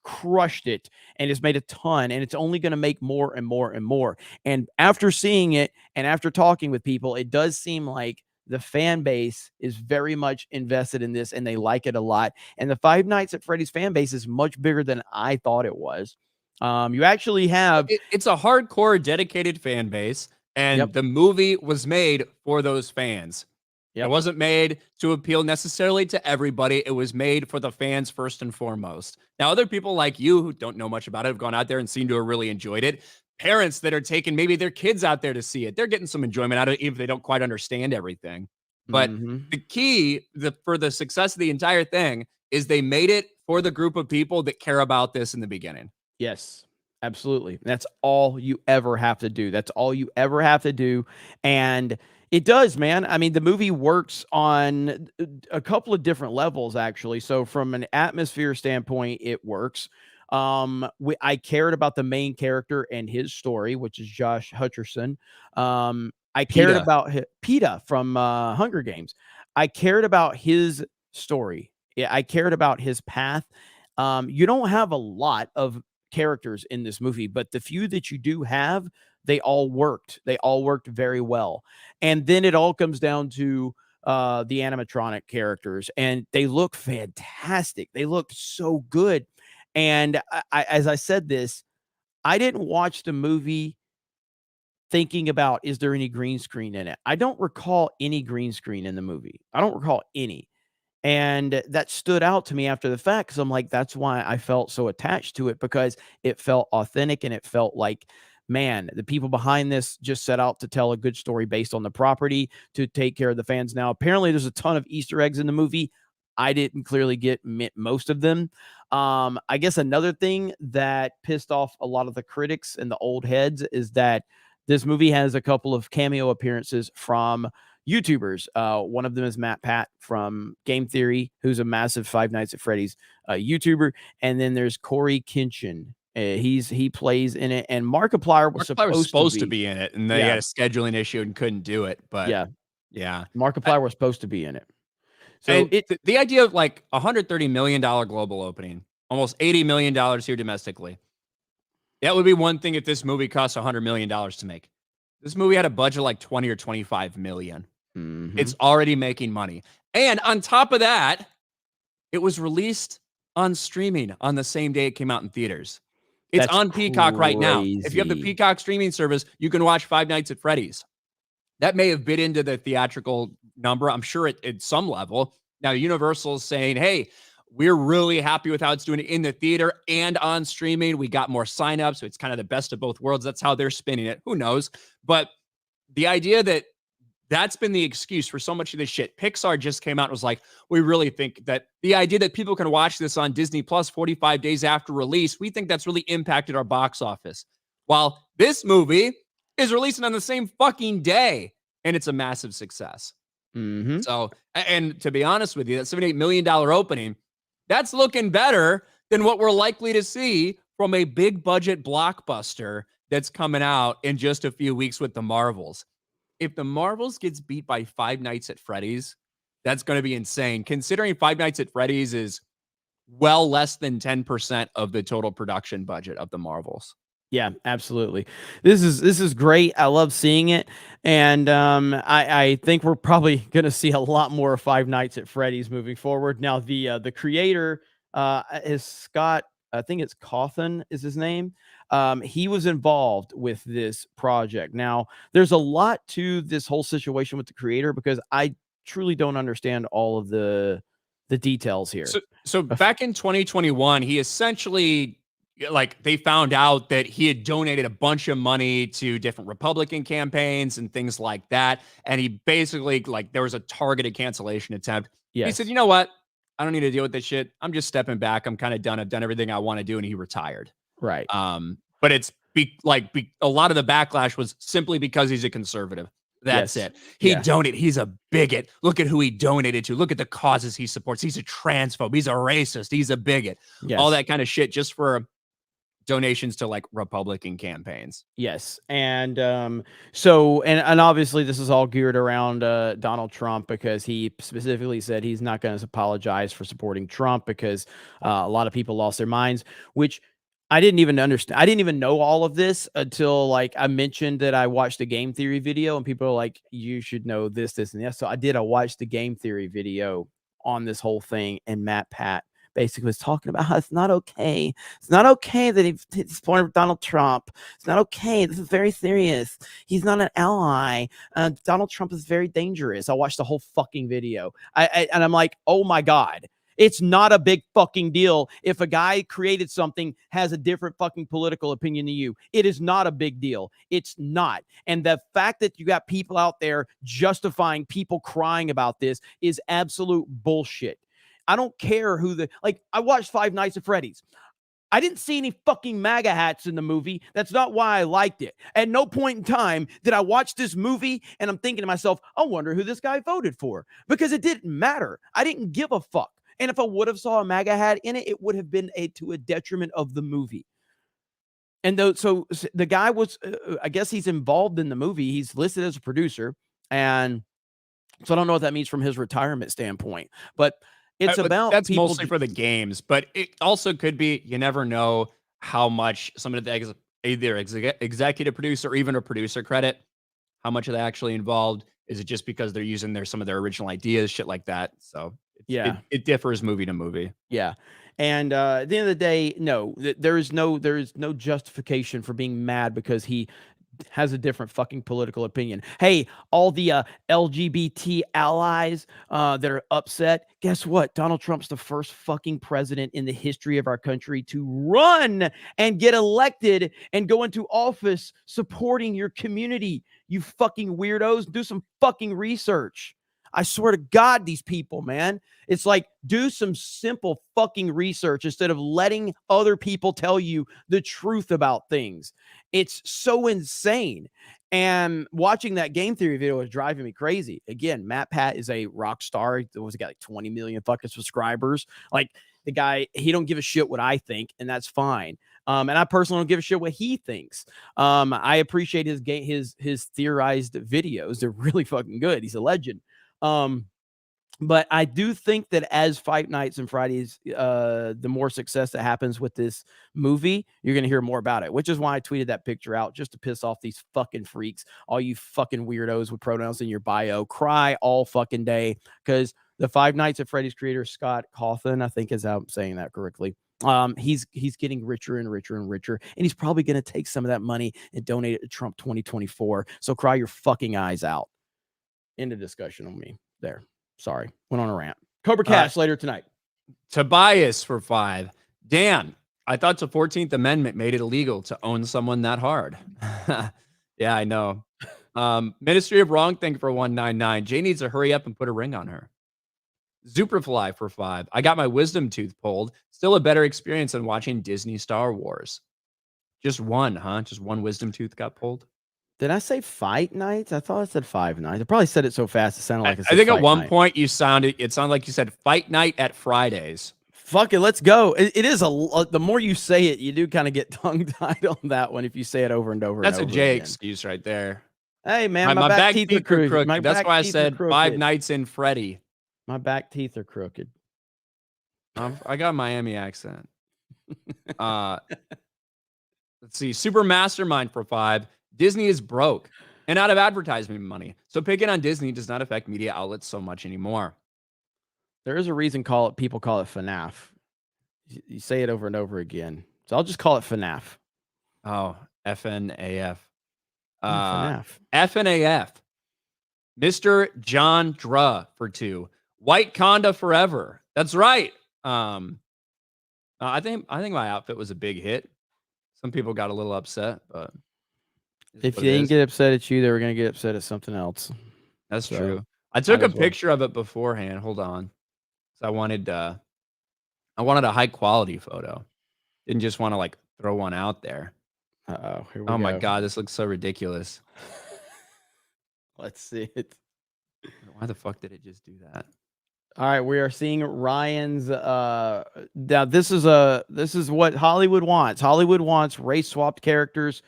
crushed it and it's made a ton, and it's only going to make more and more and more. And after seeing it and after talking with people, it does seem like the fan base is very much invested in this and they like it a lot. And the Five Nights at Freddy's fan base is much bigger than I thought it was. You actually have, It's a hardcore, dedicated fan base, yep, and the movie was made for those fans. It yep. wasn't made to appeal necessarily to everybody. It was made for the fans first and foremost. Now, other people like you who don't know much about it have gone out there and seem to have really enjoyed it. Parents that are taking maybe their kids out there to see it, they're getting some enjoyment out of it, even if they don't quite understand everything. But Mm-hmm. the key for the success of the entire thing is they made it for the group of people that care about this in the beginning. Yes, absolutely. That's all you ever have to do. That's all you ever have to do. And it does, man. I mean, the movie works on a couple of different levels, actually. So, from an atmosphere standpoint, it works. I cared about the main character and his story, which is Josh Hutcherson. I cared PETA. about PETA from Hunger Games. I cared about his story. Yeah, I cared about his path. You don't have a lot of characters in this movie, but the few that you do have, they all worked. They all worked very well. And then it all comes down to the animatronic characters, and they look fantastic. They look so good. And as I said this, I didn't watch the movie thinking about, is there any green screen in it? I don't recall any green screen in the movie. I don't recall any. And that stood out to me after the fact, because I'm like, that's why I felt so attached to it, because it felt authentic and it felt like, man, the people behind this just set out to tell a good story based on the property to take care of the fans. Now, apparently, there's a ton of Easter eggs in the movie. I didn't clearly get most of them. I guess another thing that pissed off a lot of the critics and the old heads is that this movie has a couple of cameo appearances from YouTubers. One of them is Matt Pat from Game Theory, who's a massive Five Nights at Freddy's YouTuber, and then there's Corey Kinchin. He plays in it, and Markiplier was Markiplier was supposed to supposed to be. be in it, and they Yeah, had a scheduling issue and couldn't do it. But yeah, yeah, Markiplier was supposed to be in it. So and the idea of like $130 million global opening, almost $80 million here domestically. That would be one thing if this movie cost $100 million to make. This movie had a budget like 20 or 25 million. mhm. It's already making money. And on top of that, it was released on streaming on the same day it came out in theaters. It's That's on Peacock right now. If you have the crazy. Peacock streaming service, you can watch Five Nights at Freddy's. That may have bit into the theatrical number. I'm sure at some level. Now, Universal's saying, hey, we're really happy with how it's doing it in the theater and on streaming. We got more signups, so it's kind of the best of both worlds. That's how they're spinning it. Who knows? But the idea that that's been the excuse for so much of this shit. Pixar just came out and was like, we really think that the idea that people can watch this on Disney Plus 45 days after release, we think that's really impacted our box office. While this movie is releasing on the same fucking day, and it's a massive success. Mhm. So, and to be honest with you, that $78 million opening, that's looking better than what we're likely to see from a big budget blockbuster that's coming out in just a few weeks with the Marvels. If the Marvels gets beat by Five Nights at Freddy's, that's going to be insane, considering Five Nights at Freddy's is well less than 10% of the total production budget of the Marvels. Yeah, absolutely. This is great. I love seeing it, and I think we're probably going to see a lot more Five Nights at Freddy's moving forward. Now, the creator is Scott. I think it's Cawthon is his name. He was involved with this project. Now, there's a lot to this whole situation with the creator because I truly don't understand all of the details here. So Uh, f- back in 2021, he essentially like they found out that he had donated a bunch of money to different Republican campaigns and things like that. And he basically like there was a targeted cancellation attempt. He said, yes, you know what? I don't need to deal with this shit. I'm just stepping back. I'm kind of done. I've done everything I want to do. And he retired. right. But it's a lot of the backlash was simply because he's a conservative. That's Yes, it. He yeah, donated. He's a bigot. Look at who he donated to. Look at the causes he supports. He's a transphobe. He's a racist. He's a bigot. All yes. that kind of shit just for donations to like Republican campaigns. Yes, and so and obviously this is all geared around Donald Trump because he specifically said he's not going to apologize for supporting Trump because a lot of people lost their minds, which I didn't even understand. I didn't even know all of this until like I mentioned that I watched a game theory video, and people are like, "You should know this, this, and this." So I did. I watched the game theory video on this whole thing, and Matt Pat basically was talking about how it's not okay. It's not okay that he's supporting Donald Trump. It's not okay. This is very serious. He's not an ally. Donald Trump is very dangerous. I watched the whole fucking video. And I'm like, oh my god. It's not a big fucking deal if a guy created something has a different fucking political opinion than you. It is not a big deal. It's not. And the fact that you got people out there justifying people crying about this is absolute bullshit. I don't care who like I watched Five Nights at Freddy's. I didn't see any fucking MAGA hats in the movie. That's not why I liked it. At no point in time did I watch this movie and I'm thinking to myself, I wonder who this guy voted for because it didn't matter. I didn't give a fuck. And if I would have saw a MAGA hat in it, it would have been to a detriment of the movie. And though, so the guy was, I guess he's involved in the movie. He's listed as a producer, and so I don't know what that means from his retirement standpoint. But it's But about that's people. mostly for the games, but it also could be you never know how much some of the either executive producer or even a producer credit, how much are they actually involved? Is it just because they're using some of their original ideas, shit like that? So Yeah, it differs movie to movie. yeah. And at the end of the day, no, there is no justification for being mad because he has a different fucking political opinion. Hey, all the LGBT allies that are upset, guess what? Donald Trump's the first fucking president in the history of our country to run and get elected and go into office supporting your community. You fucking weirdos, do some fucking research. I swear to God, these people, man. It's like do some simple fucking research instead of letting other people tell you the truth about things. It's so insane. And watching that game theory video was driving me crazy. Again, Matt Pat is a rock star. He was got like 20 million fucking subscribers. Like the guy, he don't give a shit what I think, and that's fine. And I personally don't give a shit what he thinks. I appreciate his theorized videos. They're really fucking good. He's a legend. Um, but I do think that as Fight Nights and Fridays, the more success that happens with this movie, you're going to hear more about it, which is why I tweeted that picture out just to piss off these fucking freaks, all you fucking weirdos with pronouns in your bio. Cry all fucking day because the Five Nights at Freddy's creator, Scott Cawthon, I think is how I'm saying that correctly. He's getting richer and richer and richer, and he's probably going to take some of that money and donate it to Trump 2024. So cry your fucking eyes out. End of discussion on me there. Sorry. Went on a rant. Cobra Uh, Cash later tonight. Tobias for 5. Dan, I thought the 14th Amendment made it illegal to own someone that hard. Yeah, I know. Ministry of Wrong Thing for 199. Jay needs to hurry up and put a ring on her. Superfly for 5. I got my wisdom tooth pulled. Still a better experience than watching Disney Star Wars. Just one, huh? Just one wisdom tooth got pulled. Did I say fight nights? I thought I said 5 nights. I probably said it so fast it sounded like I I said think at fight one night. point it sounded like you said fight night at Fridays. Fuck it, let's go. It is the more you say it, you do kind of get tongue tied on that one if you say it over and over That's and a over Jay again. excuse right there. Hey man, my My back back teeth are teeth are crooked. My crooked. That's back why I teeth are said 5 crooked. nights in Freddy. My back teeth are crooked. I got a Miami accent. Uh, Let's see. Super Mastermind for 5. Disney is broke and out of advertisement money. So picking on Disney does not affect media outlets so much anymore. There is a reason people call it FNAF. You say it over and over again. So I'll just call it FNAF. Oh, FNAF. FNAF. FNAF. Mr. John Dra for 2. White Conda forever. That's right. I think my outfit was a big hit. Some people got a little upset, but if they didn't get upset at you, they were going to get upset at something else. That's true. I took a picture of it beforehand. Hold on. So I wanted a high quality photo. Didn't just want to like throw one out there. Uh-oh. Here we go. Oh my God, this looks so ridiculous. Let's see it. Why the fuck did it just do that? All right, we are seeing Ryan's now this is what Hollywood wants. Hollywood wants race swapped characters.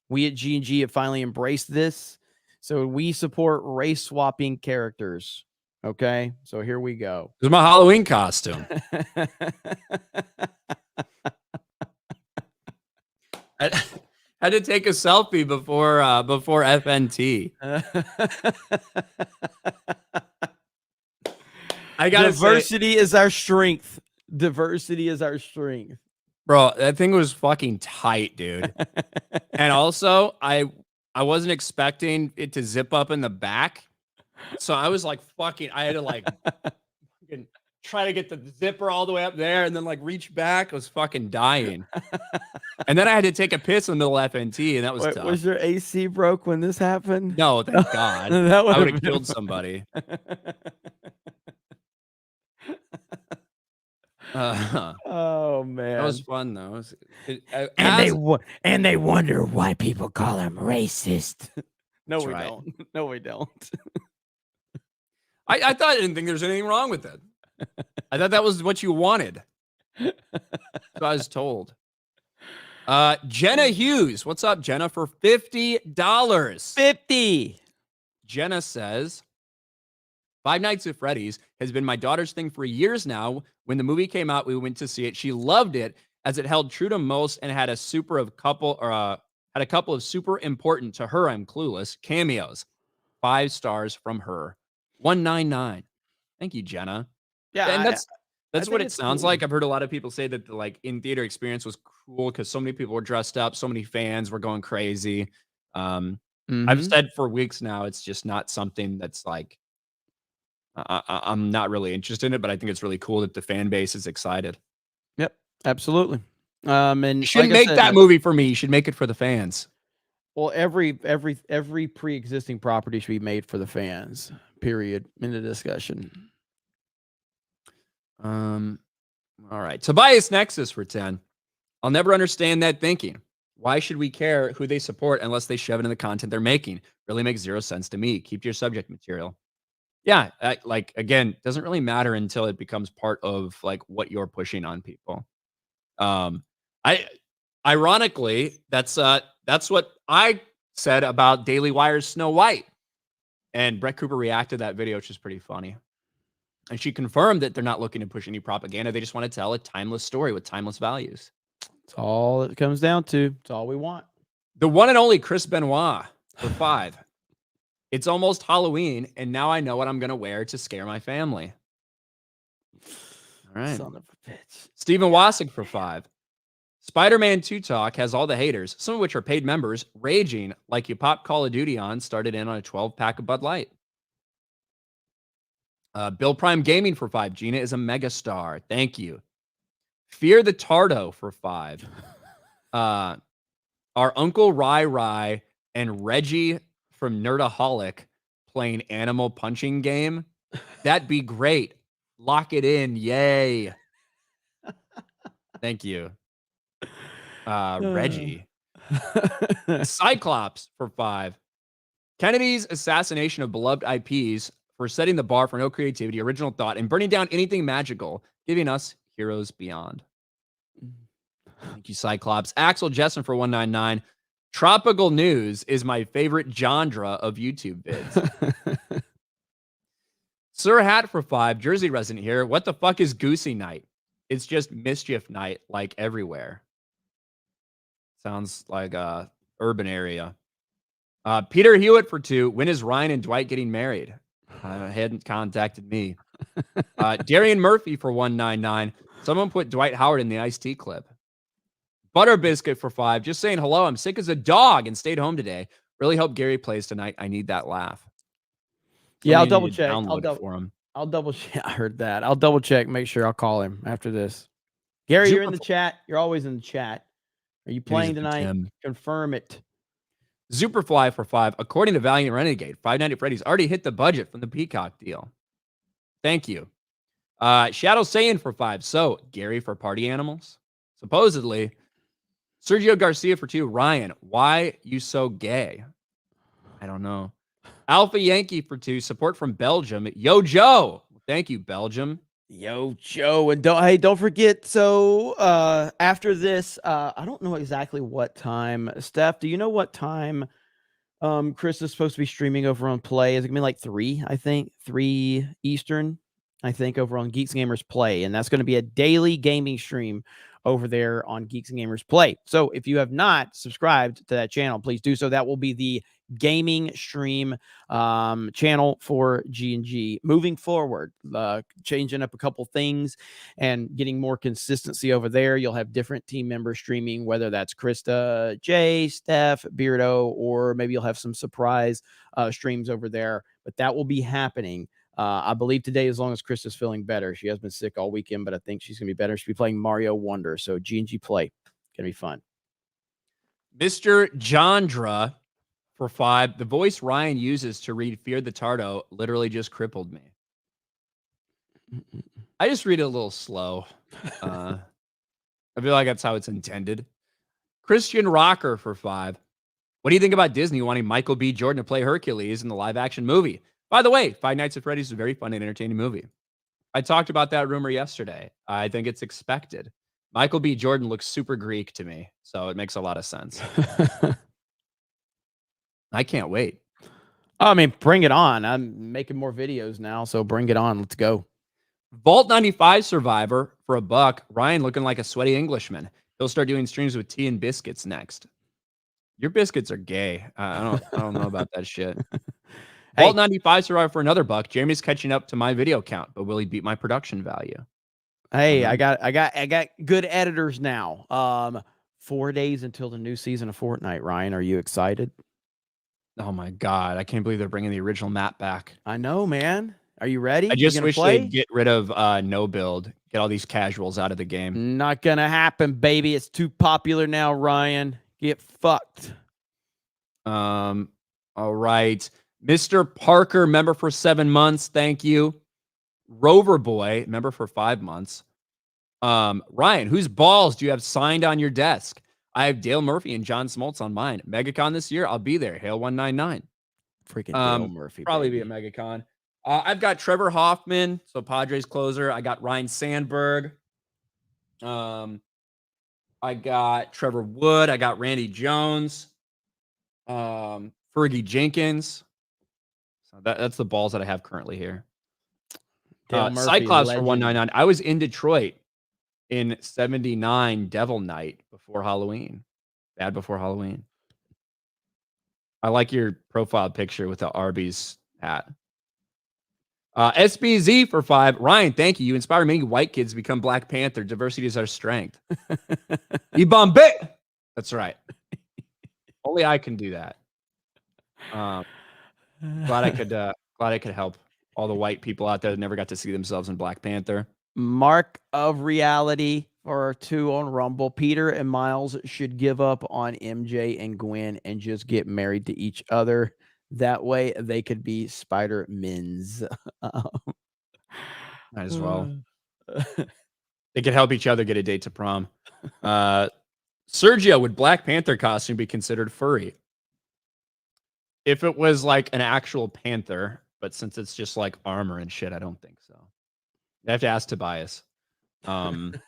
We at G&G have finally embraced this. So we support race swapping characters. Okay? So here we go. This is my Halloween costume. I had to take a selfie before FNT. I gotta Diversity is our strength. Diversity is our strength. Bro, that thing was fucking tight, dude. And also, I wasn't expecting it to zip up in the back. So I was like I had to like fucking try to get the zipper all the way up there and then like reach back. I was fucking dying. And then I had to take a piss in the middle of FNT, and that was tough. Was your AC broke when this happened? No, thank God. I would have killed somebody. Oh man, that was fun though. And they wonder why people call him racist. No, we don't. No, we don't. I thought I didn't think there's anything wrong with it. I thought that was what you wanted. So I was told. Jenna Hughes, what's up, Jenna? For $50. 50. Jenna says, Five Nights at Freddy's has been my daughter's thing for years now. When the movie came out, we went to see it. She loved it as it held true to most and had a couple of super important to her, I'm clueless, cameos. 5 stars from her. 199. Thank you, Jenna. Yeah, and that's what it sounds like. I've heard a lot of people say that the like in theater experience was cool because so many people were dressed up, so many fans were going crazy. I've said for weeks now, it's just not something that's like I'm not really interested in it, but I think it's really cool that the fan base is excited. Yep, absolutely. And you shouldn't make that movie for me. You should make it for the fans. Well, every pre-existing property should be made for the fans. Period. In the discussion. All right. Tobias Nexus for 10. I'll never understand that thinking. Why should we care who they support unless they shove it in the content they're making? Really makes zero sense to me. Keep your subject material. Yeah, like again, doesn't really matter until it becomes part of like what you're pushing on people. Ironically, that's what I said about Daily Wire's Snow White. And Brett Cooper reacted to that video, which is pretty funny. And she confirmed that they're not looking to push any propaganda. They just want to tell a timeless story with timeless values. That's all it comes down to. It's all we want. The one and only Chris Benoit for 5. It's almost Halloween, and now I know what I'm going to wear to scare my family. All right. Son of a bitch. Stephen Wasik for 5. Spider-Man 2 Talk has all the haters, some of which are paid members, raging like you pop Call of Duty on, started in on a 12-pack of Bud Light. Bill Prime Gaming for 5. Gina is a megastar. Thank you. Fear the Tardo for 5. Our Uncle Rai and Reggie from Nerdaholic playing Animal Punching Game. That'd be great. Lock it in. Yay. Thank you. Reggie. Cyclops for 5. Kennedy's assassination of beloved IPs for setting the bar for no creativity, original thought, and burning down anything magical, giving us heroes beyond. Thank you, Cyclops. Axel Jessen for 199. Tropical news is my favorite genre of YouTube vids. Sir Hat for 5. Jersey resident here. What the fuck is Goosey Night? It's just mischief night like everywhere. Sounds like a urban area. Peter Hewitt for 2. When is Ryan and Dwight getting married? Hadn't contacted me. Darian Murphy for 199. Someone put Dwight Howard in the iced tea clip. Butter Biscuit for 5. Just saying hello. I'm sick as a dog and stayed home today. Really hope Gary plays tonight. I need that laugh. Yeah, I'll Somebody double need to check. download it for him. I'll double check. I heard that. I'll double check. Make sure I'll call him after this. Gary, you're in Super, the chat. You're always in the chat. Are you playing tonight? Confirm it. Superfly for 5. According to Valiant Renegade, Five Nights at Freddy's already hit the budget from the Peacock deal. Thank you. Shadow Saiyan for 5. So, Gary for Party Animals? Supposedly. Sergio Garcia for 2. Ryan, why you so gay? I don't know. Alpha Yankee for 2. Support from Belgium. Yo, Joe. Thank you, Belgium. Yo, Joe, and don't forget. So after this, I don't know exactly what time. Steph, do you know what time Chris is supposed to be streaming over on Play? Is it gonna be like 3? I think 3 Eastern. I think over on Geeks Gamers Play, and that's going to be a daily gaming stream over there on Geeks and Gamers Play. So if you have not subscribed to that channel, please do so. That will be the gaming stream channel for G&G moving forward, changing up a couple things and getting more consistency over there. You'll have different team members streaming, whether that's Krista, Jay, Steph, Beardo, or maybe you'll have some surprise streams over there, but that will be happening. I believe today, as long as Krista's feeling better. She has been sick all weekend, but I think she's going to be better. She'll be playing Mario Wonder. So G&G Play. Going to be fun. Mr. Jandra for 5. The voice Ryan uses to read Fear the Tardo literally just crippled me. I just read it a little slow. I feel like that's how it's intended. Christian Rocker for 5. What do you think about Disney wanting Michael B. Jordan to play Hercules in the live-action movie? By the way, Five Nights at Freddy's is a very fun and entertaining movie. I talked about that rumor yesterday. I think it's expected. Michael B. Jordan looks super Greek to me, so it makes a lot of sense. I can't wait. I mean, bring it on. I'm making more videos now, so bring it on. Let's go. Vault 95 Survivor for $1. Ryan looking like a sweaty Englishman. He'll start doing streams with tea and biscuits next. Your biscuits are gay. I don't know about that shit. Vault 95 Survivor for another $1. Jeremy's catching up to my video count, but will he beat my production value? Hey, I got good editors now. 4 days until the new season of Fortnite. Ryan, are you excited? Oh my god, I can't believe they're bringing the original map back. I know, man. Are you ready? I just wish they'd get rid of no build, get all these casuals out of the game. Not gonna happen, baby. It's too popular now, Ryan. Get fucked. All right. Mr. Parker, member for 7 months. Thank you. Rover Boy, member for 5 months. Ryan, whose balls do you have signed on your desk? I have Dale Murphy and John Smoltz on mine. MegaCon this year, I'll be there. Hail 199. Freaking Dale Murphy. Probably baby. be at MegaCon. I've got Trevor Hoffman, so Padres closer. I got Ryan Sandberg. I got Trevor Wood. I got Randy Jones. Fergie Jenkins. So that's the balls that I have currently here. Cyclops for 199. I was in Detroit in 79 Devil Night before Halloween. Bad before Halloween. I like your profile picture with the Arby's hat. SBZ for 5. Ryan, thank you. You inspire many white kids to become Black Panther. Diversity is our strength. Ibambe. That's right. Only I can do that. Glad I could help all the white people out there that never got to see themselves in Black Panther. Mark of reality for 2 on Rumble. Peter and Miles should give up on MJ and Gwen and just get married to each other. That way they could be Spider-Mens. Might as well. They could help each other get a date to prom. Sergio, would Black Panther costume be considered furry? If it was like an actual panther, but since it's just like armor and shit, I don't think so. I have to ask Tobias. And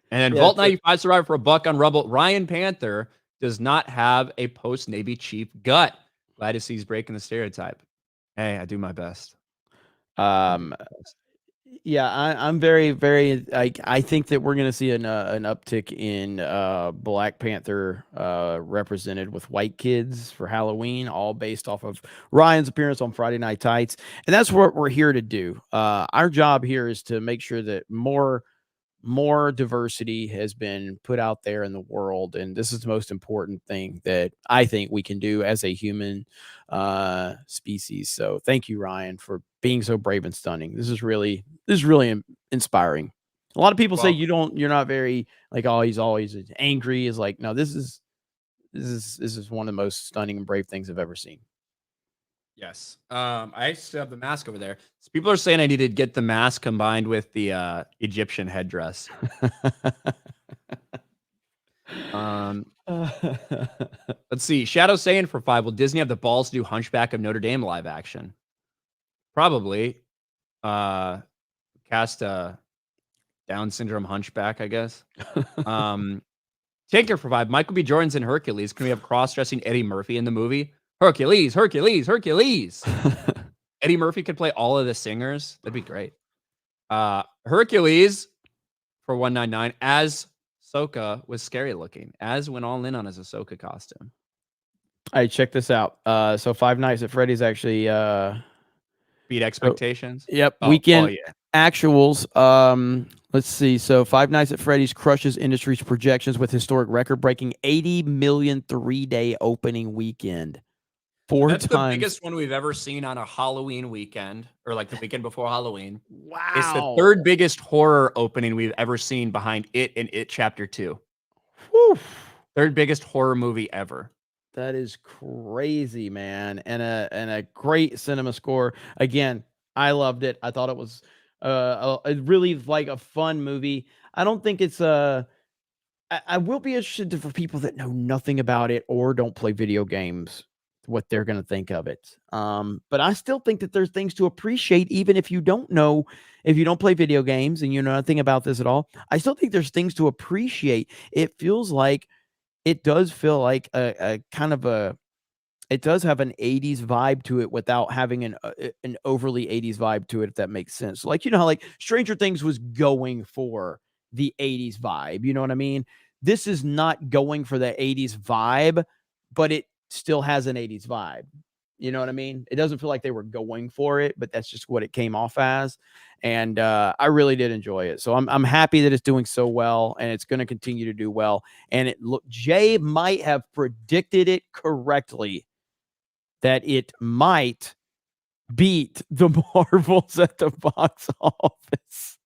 then Vault 95 Survivor for $1 on Rumble. Ryan Panther does not have a post-Navy chief gut. Glad to see he's breaking the stereotype. Hey, I do my best. Yeah, I'm very, very. I think that we're going to see an uptick in Black Panther represented with white kids for Halloween, all based off of Ryan's appearance on Friday Night Tights, and that's what we're here to do. Our job here is to make sure that more diversity has been put out there in the world, and this is the most important thing that I think we can do as a human species. So thank you, Ryan, for being so brave and stunning. This is really inspiring. A lot of people say Well, you're not very like, oh, he's always angry. Is like, no, this is one of the most stunning and brave things I've ever seen. yes. I still have the mask over there. So people are saying I need to get the mask combined with the Egyptian headdress. Um, let's see. Shadow saying for 5, will Disney have the balls to do Hunchback of Notre Dame live action? Probably. Uh, cast a Down syndrome hunchback, I guess. Tinker for 5. Michael B. Jordan's in Hercules. Can we have cross-dressing Eddie Murphy in the movie? Hercules, Hercules, Hercules. Eddie Murphy could play all of the singers. That'd be great. Hercules for 199 as Ahsoka was scary looking, as went all in on his Ahsoka costume. All right, check this out. So Five Nights at Freddy's actually Beat expectations. yep, Oh weekend yeah. actuals. Let's see. So Five Nights at Freddy's crushes industry's projections with historic record-breaking 80 million 3-day opening weekend. Four That's the times. biggest one we've ever seen on a Halloween weekend, or like the weekend before Halloween. It's the Wow. third biggest horror opening we've ever seen behind It and It Chapter 2. Whew. Third biggest horror movie ever. That is crazy, man. And a great cinema score. Again, I loved it. I thought it was a really like a fun movie. I don't think it's I will be interested for people that know nothing about it or don't play video games, what they're going to think of it. But I still think that there's things to appreciate, even if you don't know, if you don't play video games and you know nothing about this at all. I still think there's things to appreciate. It does feel like a kind of a it does have an 80s vibe to it without having an overly 80s vibe to it, if that makes sense. Like, you know how like Stranger Things was going for the 80s vibe, you know what I mean? This is not going for the 80s vibe, but it still has an 80s vibe. You know what I mean? It doesn't feel like they were going for it, but that's just what it came off as. And I really did enjoy it. So I'm happy that it's doing so well and it's going to continue to do well. And Jay might have predicted it correctly that it might beat the Marvels at the box office.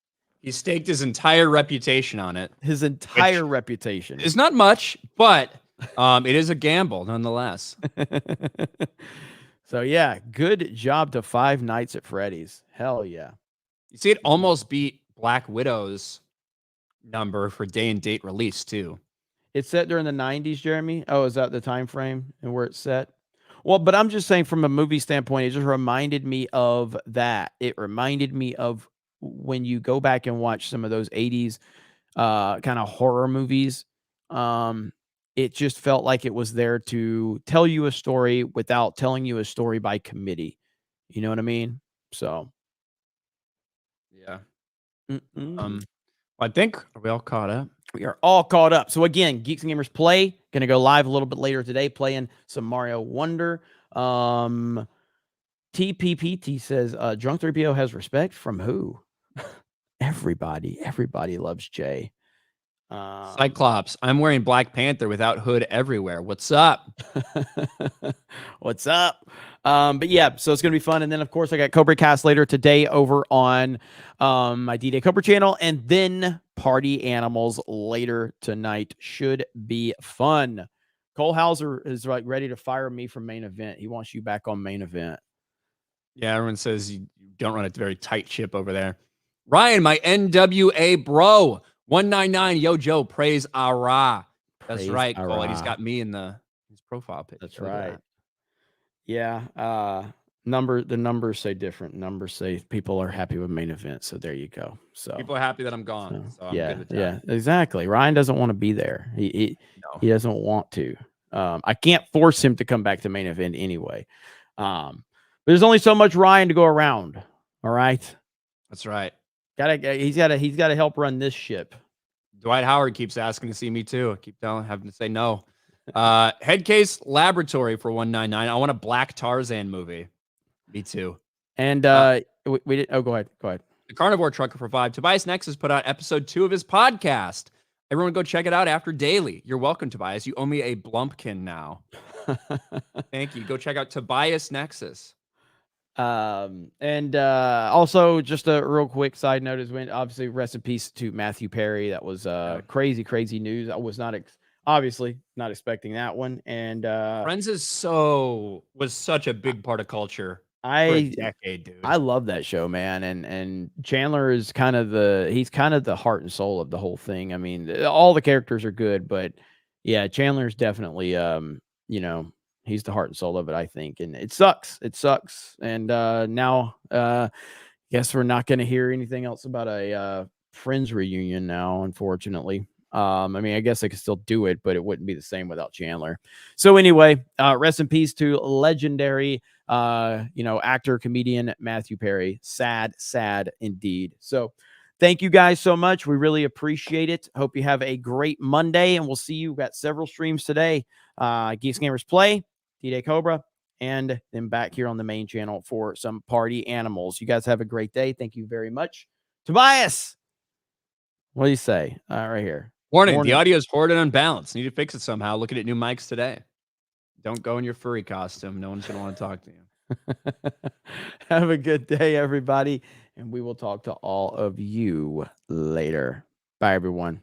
He staked his entire reputation on it. His entire reputation. It's not much, but it is a gamble nonetheless. So yeah, good job to Five Nights at Freddy's. Hell yeah. You see, it almost beat Black Widow's number for day and date release too. It's set during the 90s, Jeremy. Oh, is that the time frame and where it's set? Well, but I'm just saying from a movie standpoint, it just reminded me of that. It reminded me of when you go back and watch some of those 80s kind of horror movies. It just felt like it was there to tell you a story without telling you a story by committee. You know what I mean? So, Yeah. mm-mm. I think are we all caught up? We are all caught up. So again, Geeks and Gamers Play, going to go live a little bit later today, playing some Mario Wonder. TPPT says, Drunk 3PO has respect from who? Everybody loves Jay. Cyclops, I'm wearing Black Panther without hood everywhere. What's up? What's up? But yeah, so it's gonna be fun. And then of course I got Cobra Cast later today over on my D-Day Cobra channel, and then Party Animals later tonight. Should be fun. Cole Hauser is like ready to fire me from main event. He wants you back on main event. Yeah, everyone says you don't run a very tight ship over there. Ryan, my NWA bro, 199. Yo, Joe, praise Ara. That's Praise right, Cole. Ara. He's got me in his profile picture. That's right. Yeah. The numbers say different. Numbers say people are happy with main event. So there you go. So people are happy that I'm gone. So I'm yeah, good with that. yeah, exactly. Ryan doesn't want to be there. He doesn't want to. I can't force him to come back to main event anyway. But there's only so much Ryan to go around. All right. That's right. He's gotta help run this ship. Dwight Howard keeps asking to see me too. I keep having to say no. Headcase Laboratory for 199. I want a Black Tarzan movie. Me too. And Uh, we did. Oh, go ahead. Go ahead. the Carnivore Trucker for 5. Tobias Nexus put out episode 2 of his podcast. Everyone go check it out after daily. You're welcome, Tobias. You owe me a Blumpkin now. Thank you. Go check out Tobias Nexus. And also just a real quick side note is when obviously rest in peace to Matthew Perry. That was crazy news. I was not obviously not expecting that one. And Friends was such a big part of culture for a decade, dude. I love that show, man. And Chandler is he's kind of the heart and soul of the whole thing. I mean, all the characters are good, but yeah, Chandler's definitely you know, he's the heart and soul of it, I think. And it sucks. It sucks. And now guess we're not going to hear anything else about a Friends reunion now, unfortunately. I mean, I guess I could still do it, but it wouldn't be the same without Chandler. So anyway, rest in peace to legendary actor, comedian Matthew Perry. Sad indeed. So thank you guys so much. We really appreciate it. Hope you have a great Monday, and we'll see you. We've got several streams today. Geeks Gamers Play, D-Day Cobra, and then back here on the main channel for some party animals. You guys have a great day. Thank you very much. Tobias, what do you say? Right here. Warning. The audio is horrid and unbalanced. Need to fix it somehow. Looking at new mics today. Don't go in your furry costume. No one's going to want to talk to you. Have a good day, everybody. And we will talk to all of you later. Bye, everyone.